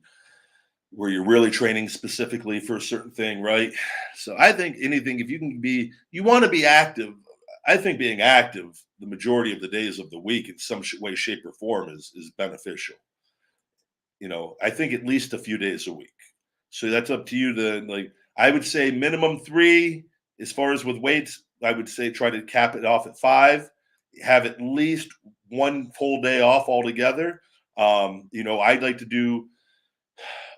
where you're really training specifically for a certain thing, right? So I think anything, if you want to be active, I think being active the majority of the days of the week in some way, shape, or form is beneficial. I think at least a few days a week. So that's up to you to like. I would say minimum 3. As far as with weights, I would say try to cap it off at 5. Have at least one full day off altogether. I'd like to do.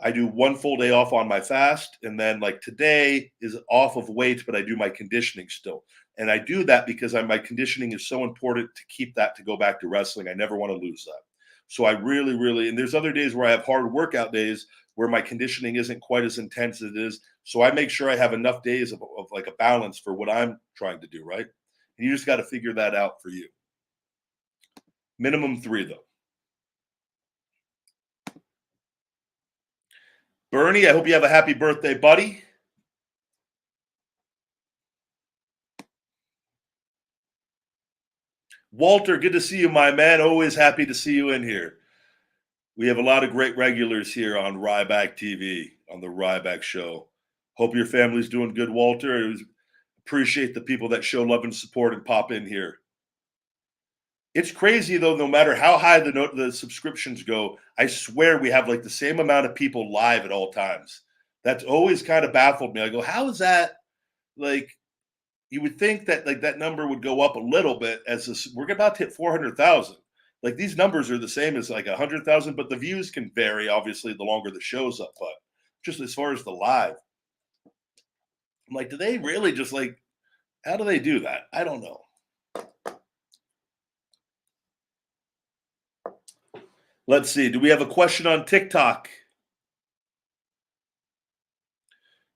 I do one full day off on my fast, and then like today is off of weights, but I do my conditioning still. And I do that because my conditioning is so important to keep that to go back to wrestling. I never want to lose that. So I really, really, and there's other days where I have hard workout days where my conditioning isn't quite as intense as it is. So I make sure I have enough days of like a balance for what I'm trying to do, right? And you just got to figure that out for you. Minimum 3, though. Bernie, I hope you have a happy birthday, buddy. Walter, good to see you, my man. Always happy to see you in here. We have a lot of great regulars here on Ryback TV, on the Ryback Show. Hope your family's doing good, Walter. Appreciate the people that show love and support and pop in here. It's crazy, though, no matter how high the subscriptions go, I swear we have like the same amount of people live at all times. That's always kind of baffled me. I go, how is that? Like, you would think that like that number would go up a little bit we're about to hit 400,000. Like these numbers are the same as like 100,000, but the views can vary, obviously, the longer the show's up. But just as far as the live, I'm like, do they really just like, how do they do that? I don't know. Let's see. Do we have a question on TikTok?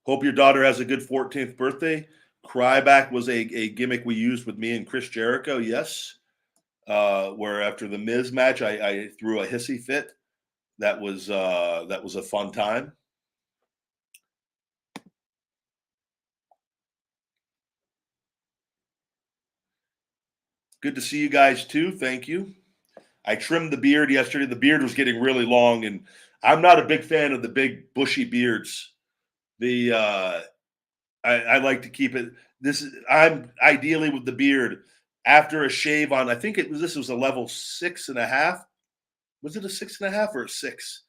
Hope your daughter has a good 14th birthday. Cryback was a gimmick we used with me and Chris Jericho. Yes. Where after the Miz match, I threw a hissy fit. That was a fun time. Good to see you guys too. Thank you. I trimmed the beard yesterday. The beard was getting really long, and I'm not a big fan of the big bushy beards. I like to keep it. I'm ideally with the beard after a shave on. I think this was a level 6.5. Was it a 6.5 or a 6?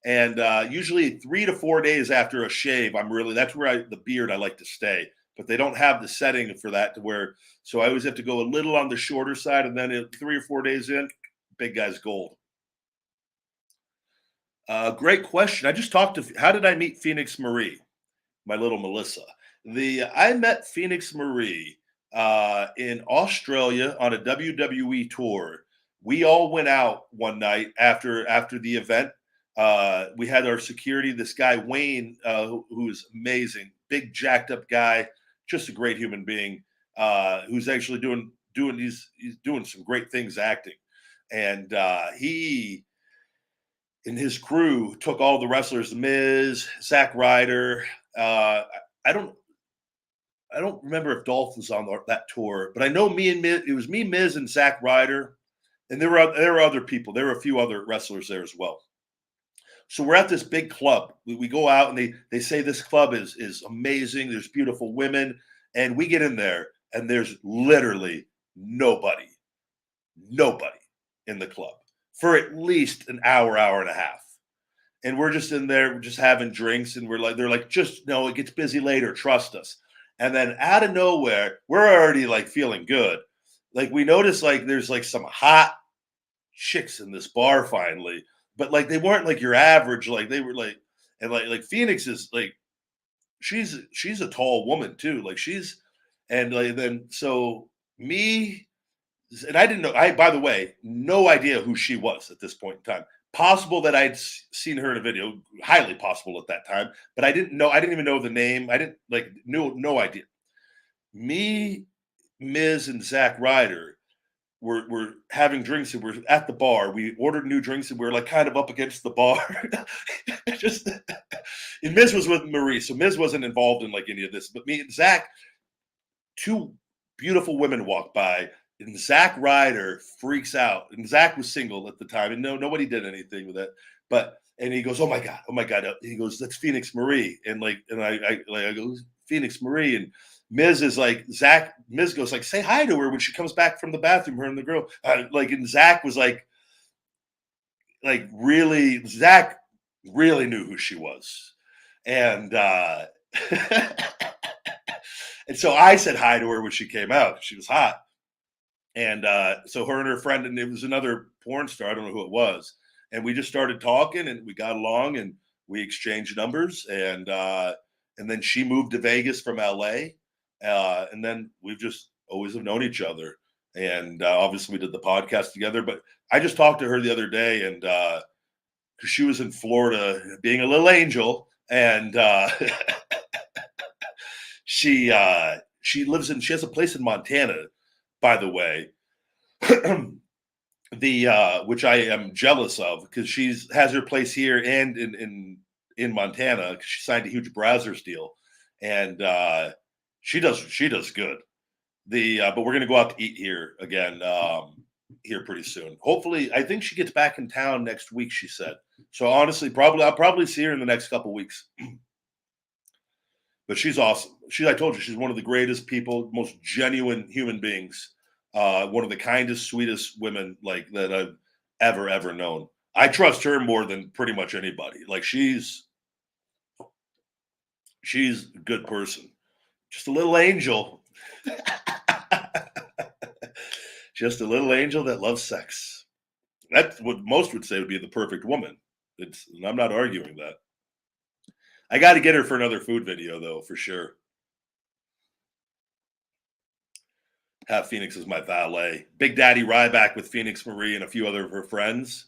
And usually 3 to 4 days after a shave, that's where the beard I like to stay. But they don't have the setting for that to where. So I always have to go a little on the shorter side, and then 3 or 4 days in, big guy's gold. Great question. I just talked to. How did I meet Phoenix Marie, my little Melissa? I met Phoenix Marie in Australia on a WWE tour. We all went out one night after the event. We had our security, this guy Wayne, who's amazing, big jacked up guy, just a great human being, who's actually he's doing some great things acting, and he and his crew took all the wrestlers, Miz, Zack Ryder. I don't remember if Dolph was on that tour, but I know it was me, Miz, and Zack Ryder, and there were other people. There were a few other wrestlers there as well. So we're at this big club. We go out and they say this club is amazing. There's beautiful women, and we get in there and there's literally nobody in the club for at least an hour and a half. And we're just in there, we're just having drinks, and they're like, just no, it gets busy later. Trust us. And then out of nowhere, we're already like feeling good. Like we notice like there's like some hot chicks in this bar finally, but like they weren't like your average. Like they were like, and like Phoenix is like, she's a tall woman too. Like and like then so me, and I didn't know. By the way, no idea who she was at this point in time. Possible that I'd seen her in a video, highly possible at that time, but I didn't know. I didn't even know the name. I didn't like no idea. Me, Miz, and Zack Ryder were having drinks, and we're at the bar. We ordered new drinks, and we are like kind of up against the bar. And Miz was with Marie, so Miz wasn't involved in like any of this. But me and Zack, two beautiful women walk by. And Zack Ryder freaks out. And Zack was single at the time. And nobody did anything with it. And he goes, oh my God. He goes, that's Phoenix Marie. And I go, Phoenix Marie. And Miz is like, Miz goes like, say hi to her when she comes back from the bathroom, her and the girl. And Zach was like really, Zach really knew who she was. And and so I said hi to her when she came out. She was hot. And so her and her friend, and it was another porn star, I don't know who it was. And we just started talking and we got along and we exchanged numbers. And then she moved to Vegas from LA. And then we've just always have known each other. And obviously we did the podcast together. But I just talked to her the other day, and because she was in Florida being a little angel. And she has a place in Montana, by the way, which I am jealous of, because has her place here and in Montana, because she signed a huge Brazzers deal, and she does good. But we're gonna go out to eat here again here pretty soon. Hopefully, I think she gets back in town next week, she said. So honestly, I'll probably see her in the next couple weeks. But she's awesome. I told you, she's one of the greatest people, most genuine human beings. One of the kindest, sweetest women like that I've ever known. I trust her more than pretty much anybody. Like she's a good person. Just a little angel. Just a little angel that loves sex. That's what most would say would be the perfect woman. I'm not arguing that. I got to get her for another food video, though, for sure. Have Phoenix as my valet. Big Daddy Ryback with Phoenix Marie and a few other of her friends.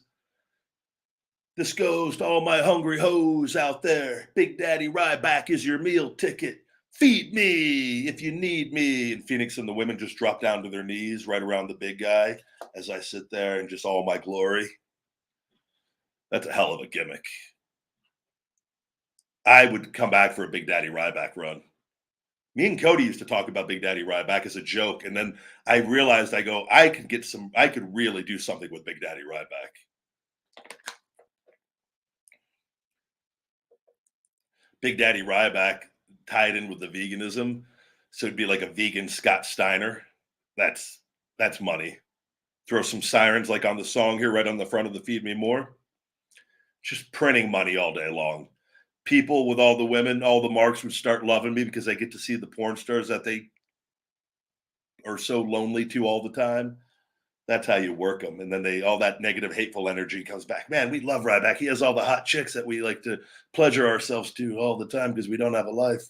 This goes to all my hungry hoes out there. Big Daddy Ryback is your meal ticket. Feed me if you need me. And Phoenix and the women just drop down to their knees right around the big guy as I sit there in just all my glory. That's a hell of a gimmick. I would come back for a Big Daddy Ryback run. Me and Cody used to talk about Big Daddy Ryback as a joke, and then I realized, I could really do something with Big Daddy Ryback. Big Daddy Ryback tied in with the veganism, so it'd be like a vegan Scott Steiner. That's money. Throw some sirens like on the song here, right on the front of the Feed Me More. Just printing money all day long. People with all the women, all the marks would start loving me because they get to see the porn stars that they are so lonely to all the time. That's how you work them. And then all that negative, hateful energy comes back. Man, we love Ryback. He has all the hot chicks that we like to pleasure ourselves to all the time because we don't have a life.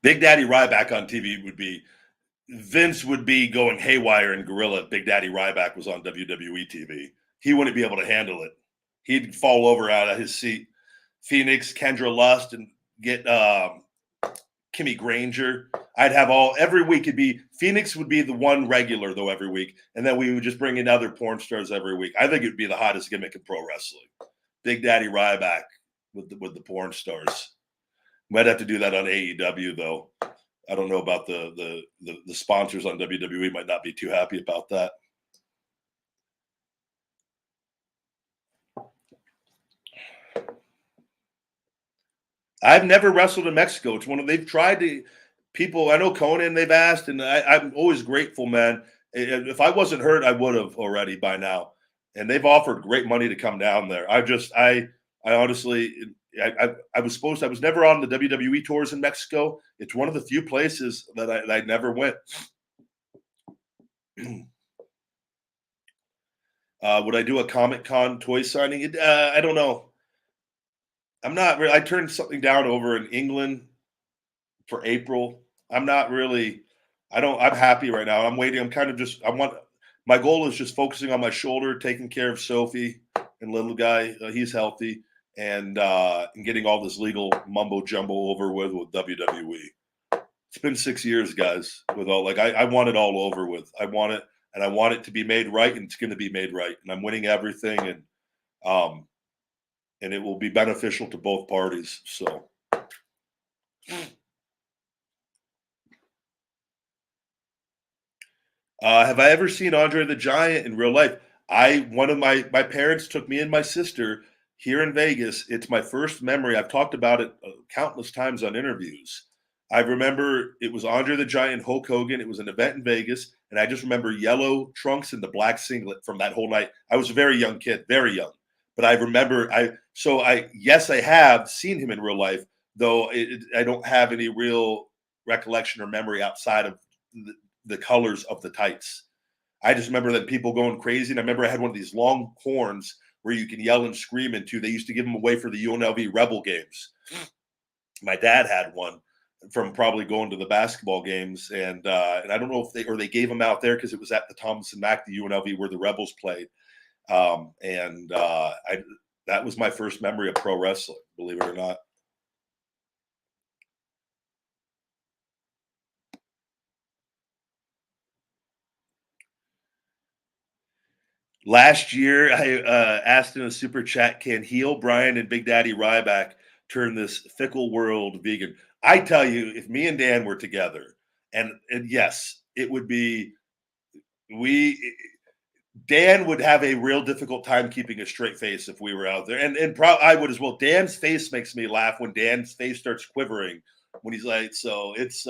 Big Daddy Ryback on TV Vince would be going haywire and gorilla if Big Daddy Ryback was on WWE TV. He wouldn't be able to handle it. He'd fall over out of his seat. Phoenix, Kendra Lust, and get Kimmy Granger. I'd have every week. Phoenix would be the one regular though every week, and then we would just bring in other porn stars every week. I think it'd be the hottest gimmick in pro wrestling. Big Daddy Ryback with the porn stars. Might have to do that on AEW though. I don't know about the sponsors on WWE. Might not be too happy about that. I've never wrestled in Mexico. They've tried to, people, I know Conan, they've asked, and I'm always grateful, man. If I wasn't hurt, I would have already by now. And they've offered great money to come down there. I honestly, I was never on the WWE tours in Mexico. It's one of the few places that I never went. Would I do a Comic-Con toy signing? I don't know. I'm not really. I turned something down over in England for April. I'm not really. I'm happy right now. I'm waiting. My goal is just focusing on my shoulder, taking care of Sophie and little guy. He's healthy, and getting all this legal mumbo jumbo over with WWE. It's been 6 years, guys. With all I want it all over with. I want it, and I want it to be made right, and it's going to be made right. And I'm winning everything, and it will be beneficial to both parties. So, have I ever seen Andre the Giant in real life? My parents took me and my sister. here in Vegas. It's my first memory. I've talked about it countless times on interviews. I remember it was Andre the Giant, Hulk Hogan. It was an event in Vegas, and I just remember yellow trunks and the black singlet from that whole night. I was a very young kid, very young, but I remember yes, I have seen him in real life, though I don't have any real recollection or memory outside of the colors of the tights. I just remember that people going crazy, and I remember I had one of these long horns where you can yell and scream into. They used to give them away for the UNLV Rebel games. My dad had one from probably going to the basketball games, and I don't know if they gave them out there because it was at the Thomas and Mack, the UNLV where the Rebels played, that was my first memory of pro wrestling, believe it or not. Last year, I asked in a super chat, can Heel Brian and Big Daddy Ryback turn this fickle world vegan? I tell you, if me and Dan were together, and yes, it would be we. Dan would have a real difficult time keeping a straight face if we were out there, and I would as well. Dan's face makes me laugh when Dan's face starts quivering when he's like, so it's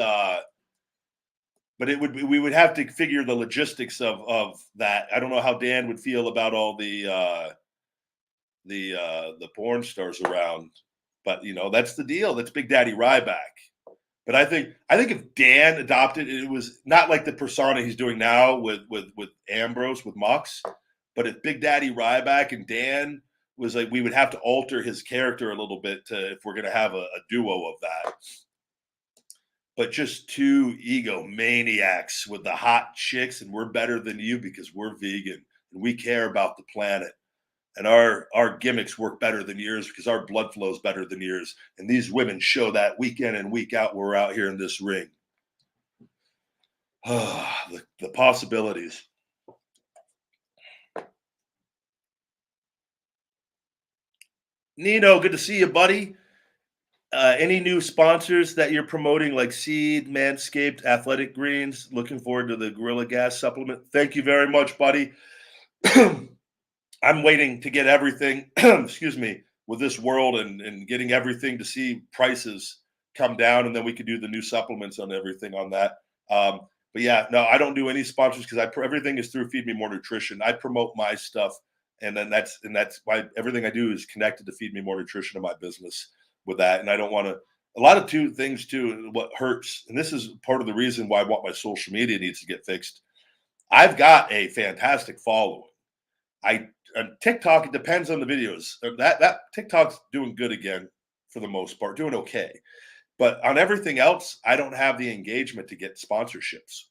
but it would be, we would have to figure the logistics of that. I don't know how Dan would feel about all the porn stars around, but that's the deal. That's Big Daddy Ryback. But I think if Dan adopted it, was not like the persona he's doing now with Ambrose with Mox, but if Big Daddy Ryback and Dan was like, we would have to alter his character a little bit if we're going to have a duo of that. But just two ego maniacs with the hot chicks, and we're better than you because we're vegan and we care about the planet. And our gimmicks work better than yours because our blood flows better than yours. And these women show that week in and week out. We're out here in this ring. The possibilities. Nino, good to see you, buddy. Any new sponsors that you're promoting, like Seed, Manscaped, Athletic Greens? Looking forward to the Gorilla Gas supplement. Thank you very much, buddy. I'm waiting to get everything, excuse me, with this world and getting everything to see prices come down, and then we could do the new supplements on everything on that. But yeah, no, I don't do any sponsors because everything is through Feed Me More Nutrition. I promote my stuff, and then that's why everything I do is connected to Feed Me More Nutrition in my business with that. And I don't want to. A lot of two things too. What hurts, and this is part of the reason why I want my social media needs to get fixed. I've got a fantastic following. On TikTok, it depends on the videos. That TikTok's doing good again for the most part, doing okay. But on everything else, I don't have the engagement to get sponsorships.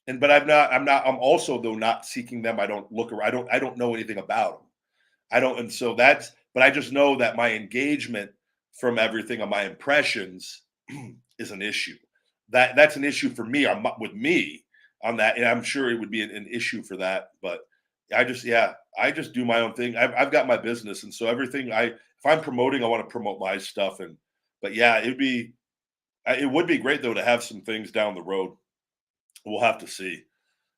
But I'm also though not seeking them. I don't look around. I don't know anything about them. I don't, and so but I just know that my engagement from everything on my impressions is an issue. That's an issue for me with me on that, and I'm sure it would be an issue for that. But I just do my own thing. I've got my business, and so everything if I'm promoting, I want to promote my stuff. But yeah, it would be great though to have some things down the road. We'll have to see.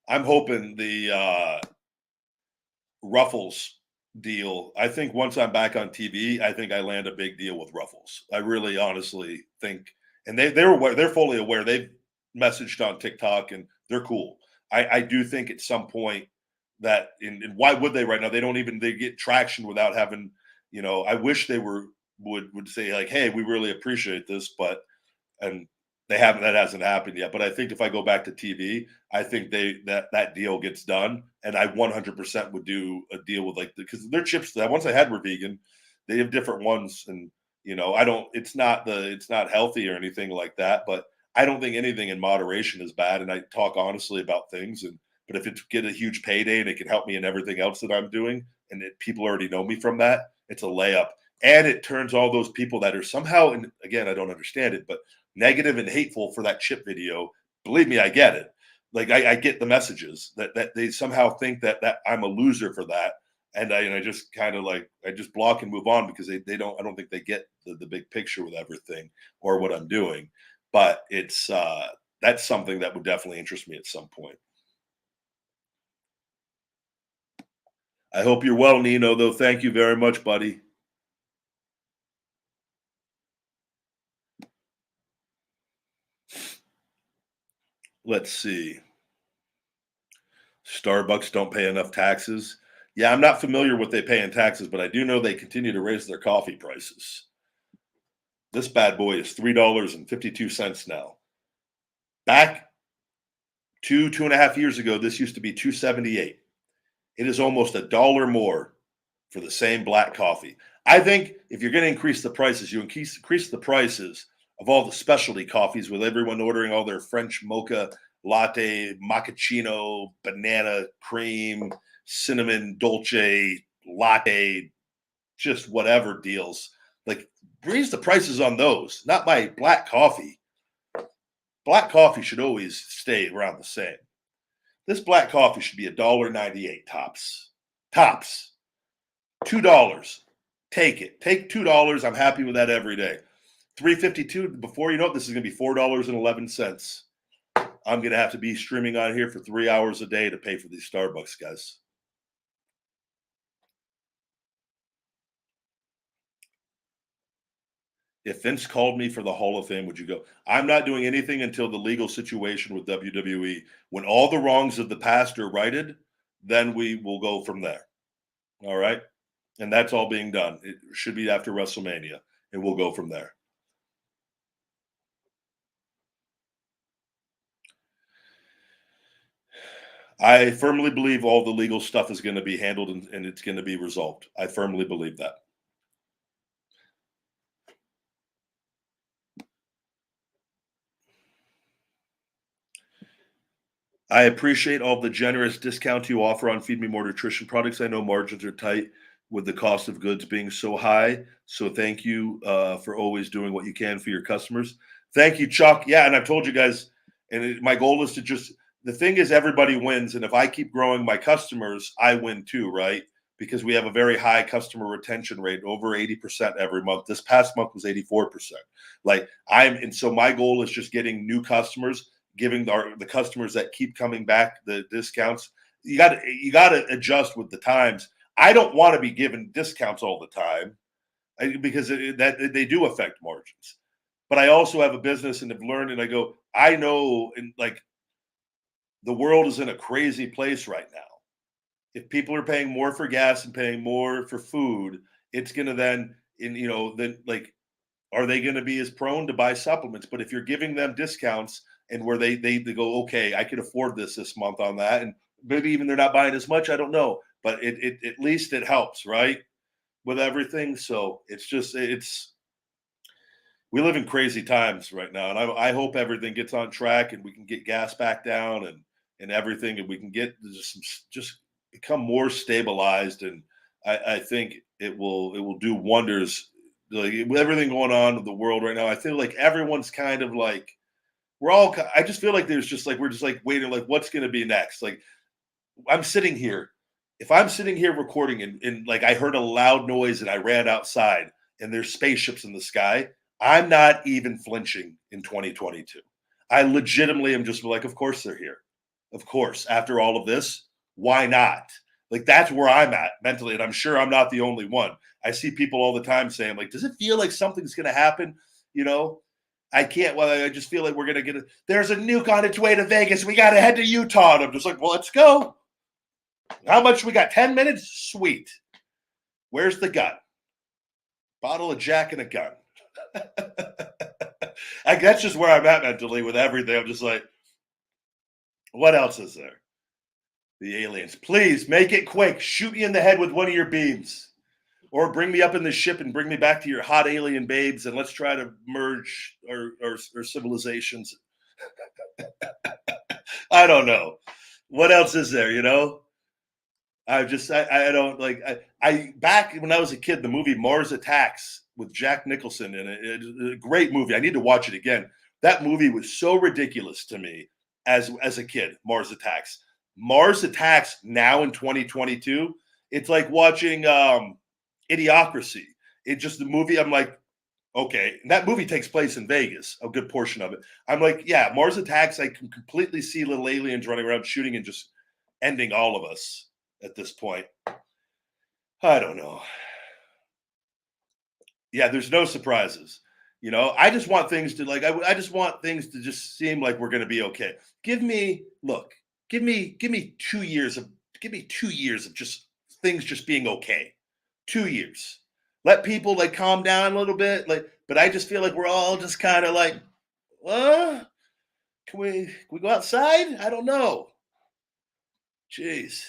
I'm hoping the Ruffles deal. I think once I'm back on TV, I think I land a big deal with Ruffles. I really honestly think, and they're fully aware. They've messaged on TikTok and they're cool. I do think at some point that, and why would they right now? They get traction without having, I wish they would say like, hey, we really appreciate this, and that hasn't happened yet. But I think if I go back to TV, I think that deal gets done, and I 100% would do a deal with because their chips, the ones I had were vegan. They have different ones, and it's not healthy or anything like that, but I don't think anything in moderation is bad. And I talk honestly about things, but if it get a huge payday and it can help me in everything else that I'm doing, and people already know me from that, it's a layup. And it turns all those people that are somehow, and again, I don't understand it, but negative and hateful for that chip video. Believe me, I get it. Like I get the messages that they somehow think that I'm a loser for that. And I just kind of I just block and move on because I don't think they get the big picture with everything or what I'm doing. But it's that's something that would definitely interest me at some point. I hope you're well, Nino, though. Thank you very much, buddy. Let's see. Starbucks don't pay enough taxes. Yeah, I'm not familiar with they pay in taxes, but I do know they continue to raise their coffee prices. This bad boy is $3.52 now. Back 2.5 years ago, this used to be $2.78. It is almost $1 more for the same black coffee. I think if you're going to increase the prices, you increase the prices of all the specialty coffees with everyone ordering all their French mocha latte, macchiato, banana cream, cinnamon dolce latte, just whatever deals. Like raise the prices on those, not my black coffee. Black coffee should always stay around the same. This black coffee should be $1.98 tops. Tops. $2. Take it. Take $2. I'm happy with that every day. $3.52. Before you know it, this is going to be $4.11. I'm going to have to be streaming on here for 3 hours a day to pay for these Starbucks, guys. If Vince called me for the Hall of Fame, would you go? I'm not doing anything until the legal situation with WWE. When all the wrongs of the past are righted, then we will go from there. All right? And that's all being done. It should be after WrestleMania, and we'll go from there. I firmly believe all the legal stuff is going to be handled and it's going to be resolved. I firmly believe that. I appreciate all the generous discount you offer on Feed Me More nutrition products. I know margins are tight with the cost of goods being so high. So thank you for always doing what you can for your customers. Thank you, Chuck. Yeah, and I've told you guys, my goal is to just, the thing is everybody wins. And if I keep growing my customers, I win too, right? Because we have a very high customer retention rate, over 80% every month. This past month was 84%. And so my goal is just getting new customers, giving the customers that keep coming back the discounts. You got to adjust with the times. I don't want to be given discounts all the time because that they do affect margins. But I also have a business and have learned, and I know, and like the world is in a crazy place right now. If people are paying more for gas and paying more for food, it's going to then are they going to be as prone to buy supplements? But if you're giving them discounts and where they go, okay, I could afford this month on that, and maybe even they're not buying as much, I don't know, but it at least it helps, right, with everything. So we live in crazy times right now, and I hope everything gets on track and we can get gas back down and everything, and we can get just become more stabilized, and I think it will do wonders. Like with everything going on in the world right now, I feel like everyone's kind of like I just feel like we're just like waiting, like what's going to be next. Like I'm sitting here, if I'm sitting here recording and like I heard a loud noise and I ran outside and there's spaceships in the sky, I'm not even flinching in 2022. I legitimately am just like, of course they're here. Of course, after all of this, why not? Like that's where I'm at mentally, and I'm sure I'm not the only one. I see people all the time saying, like, does it feel like something's going to happen? I can't. Well, I just feel like we're going to get there's a nuke on its way to Vegas. We got to head to Utah. And I'm just like, well, let's go. How much we got? 10 minutes? Sweet. Where's the gun? Bottle of Jack and a gun. That's just where I'm at mentally with everything. I'm just like, what else is there? The aliens. Please make it quick. Shoot me in the head with one of your beams. Or bring me up in the ship and bring me back to your hot alien babes, and let's try to merge our civilizations. I don't know. What else is there, I don't like I back when I was a kid, the movie Mars Attacks with Jack Nicholson in it. It's a great movie. I need to watch it again. That movie was so ridiculous to me as a kid, Mars Attacks. Mars Attacks now in 2022, it's like watching Idiocracy. It just the movie. I'm like, okay, and that movie takes place in Vegas, a good portion of it. I'm like, yeah, Mars Attacks. I can completely see little aliens running around shooting and just ending all of us at this point. I don't know. Yeah, there's no surprises. I just want things to like. I just want things to just seem like we're going to be okay. Look, give me 2 years of, give me 2 years of just things just being okay. 2 years. Let people like calm down a little bit. Like, but I just feel like we're all just kind of like, well, can we go outside? I don't know. Jeez.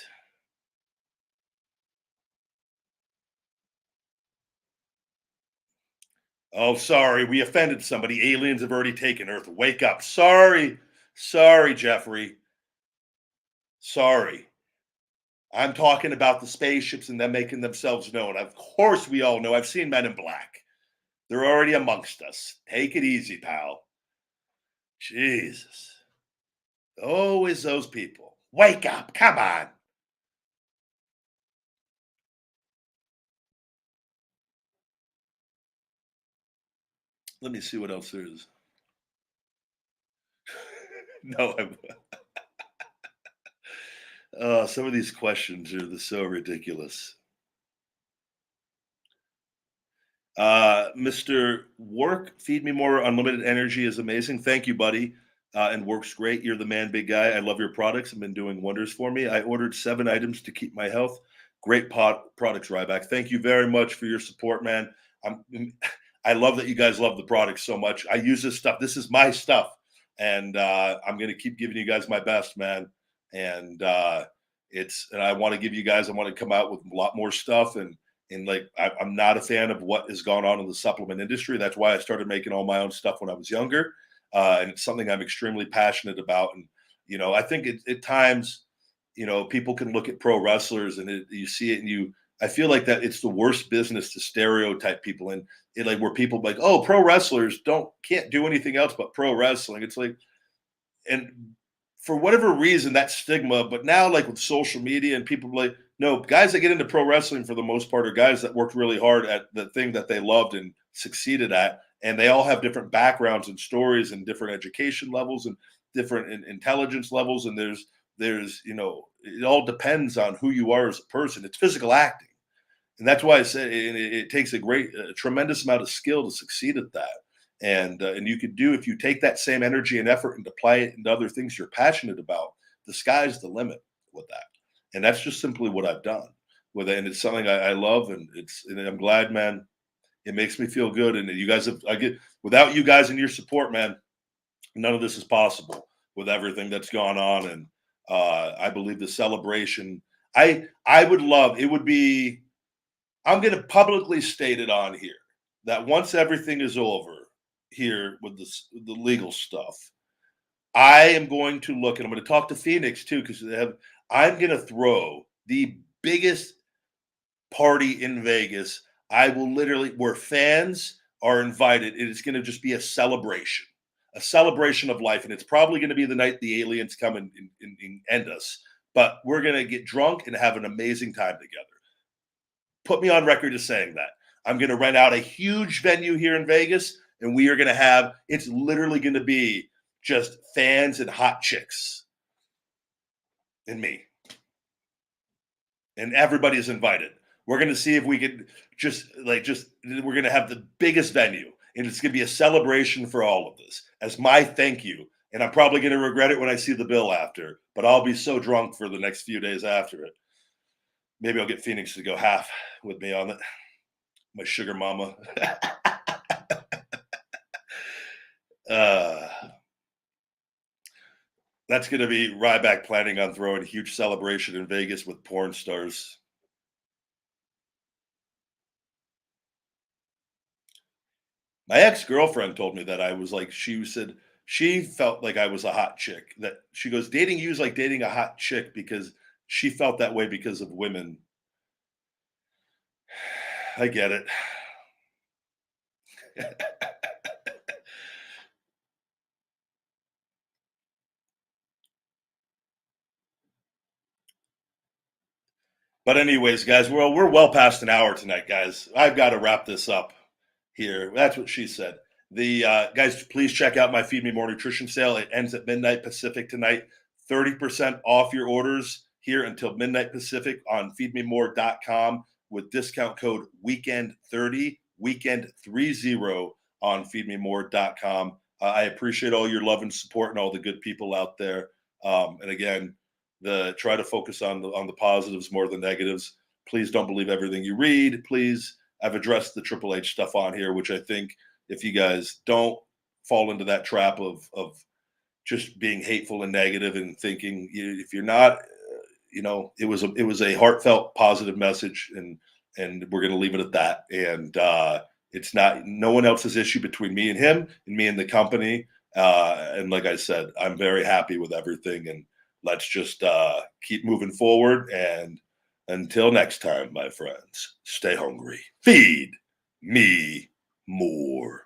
Oh, sorry, we offended somebody. Aliens have already taken Earth. Wake up. Sorry, Jeffrey. Sorry. I'm talking about the spaceships and them making themselves known. Of course, we all know. I've seen Men in Black. They're already amongst us. Take it easy, pal. Jesus. Always those people. Wake up. Come on. Let me see what else there is. No, some of these questions are so ridiculous. Mr. Work, Feed Me More Unlimited Energy is amazing. Thank you, buddy. And works great. You're the man, big guy. I love your products. Have been doing wonders for me. I ordered 7 items to keep my health. Great products, Ryback. Thank you very much for your support, man. I'm, I love that you guys love the products so much. I use this stuff. This is my stuff, and I'm going to keep giving you guys my best, man. And and I want to give you guys. I want to come out with a lot more stuff, and like I'm not a fan of what has gone on in the supplement industry. That's why I started making all my own stuff when I was younger, and it's something I'm extremely passionate about. And I think at times, people can look at pro wrestlers and you see it, and I feel like that it's the worst business to stereotype people in. Like where people like, oh, pro wrestlers can't do anything else but pro wrestling. It's like, and for whatever reason, that stigma. But now, like with social media and people like, no, guys that get into pro wrestling for the most part are guys that worked really hard at the thing that they loved and succeeded at. And they all have different backgrounds and stories and different education levels and different intelligence levels. And it all depends on who you are as a person. It's physical acting. And that's why I say it takes a tremendous amount of skill to succeed at that. And you could do, if you take that same energy and effort and apply it into other things you're passionate about, the sky's the limit with that. And that's just simply what I've done with it. And it's something I love, and I'm glad, man. It makes me feel good. And you guys without you guys and your support, man, none of this is possible with everything that's gone on. And I believe the celebration, I would love, it would be, I'm going to publicly state it on here that once everything is over here with the legal stuff, I am going to look, and I'm going to talk to Phoenix too, because I'm going to throw the biggest party in Vegas. I will literally, where fans are invited, it is going to just be a celebration of life. And it's probably going to be the night the aliens come and end us. But we're going to get drunk and have an amazing time together. Put me on record as saying that. I'm going to rent out a huge venue here in Vegas, and we are going to have, it's literally going to be just fans and hot chicks and me. And everybody is invited. We're going to see if we could we're going to have the biggest venue, and it's going to be a celebration for all of this as my thank you. And I'm probably going to regret it when I see the bill after, but I'll be so drunk for the next few days after it. Maybe I'll get Phoenix to go half with me on it. My sugar mama. That's going to be Ryback planning on throwing a huge celebration in Vegas with porn stars. My ex-girlfriend told me that I was like, she said she felt like I was a hot chick. That she goes, dating you is like dating a hot chick, because she felt that way because of women. I get it. But anyways, guys, we're well past an hour tonight, guys. I've got to wrap this up here. That's what she said. The guys, please check out my Feed Me More Nutrition sale. It ends at midnight Pacific tonight. 30% off your orders here until midnight Pacific on feedmemore.com. with discount code weekend30, weekend30 on feedmemore.com. I appreciate all your love and support and all the good people out there. And again, try to focus on the positives more than negatives. Please don't believe everything you read. Please, I've addressed the Triple H stuff on here, which I think if you guys don't fall into that trap of just being hateful and negative and thinking, if you're not, it was a heartfelt positive message, and we're going to leave it at that. And it's not no one else's issue between me and him and me and the company. And like I said, I'm very happy with everything, and let's just keep moving forward. And until next time, my friends, stay hungry. Feed me more.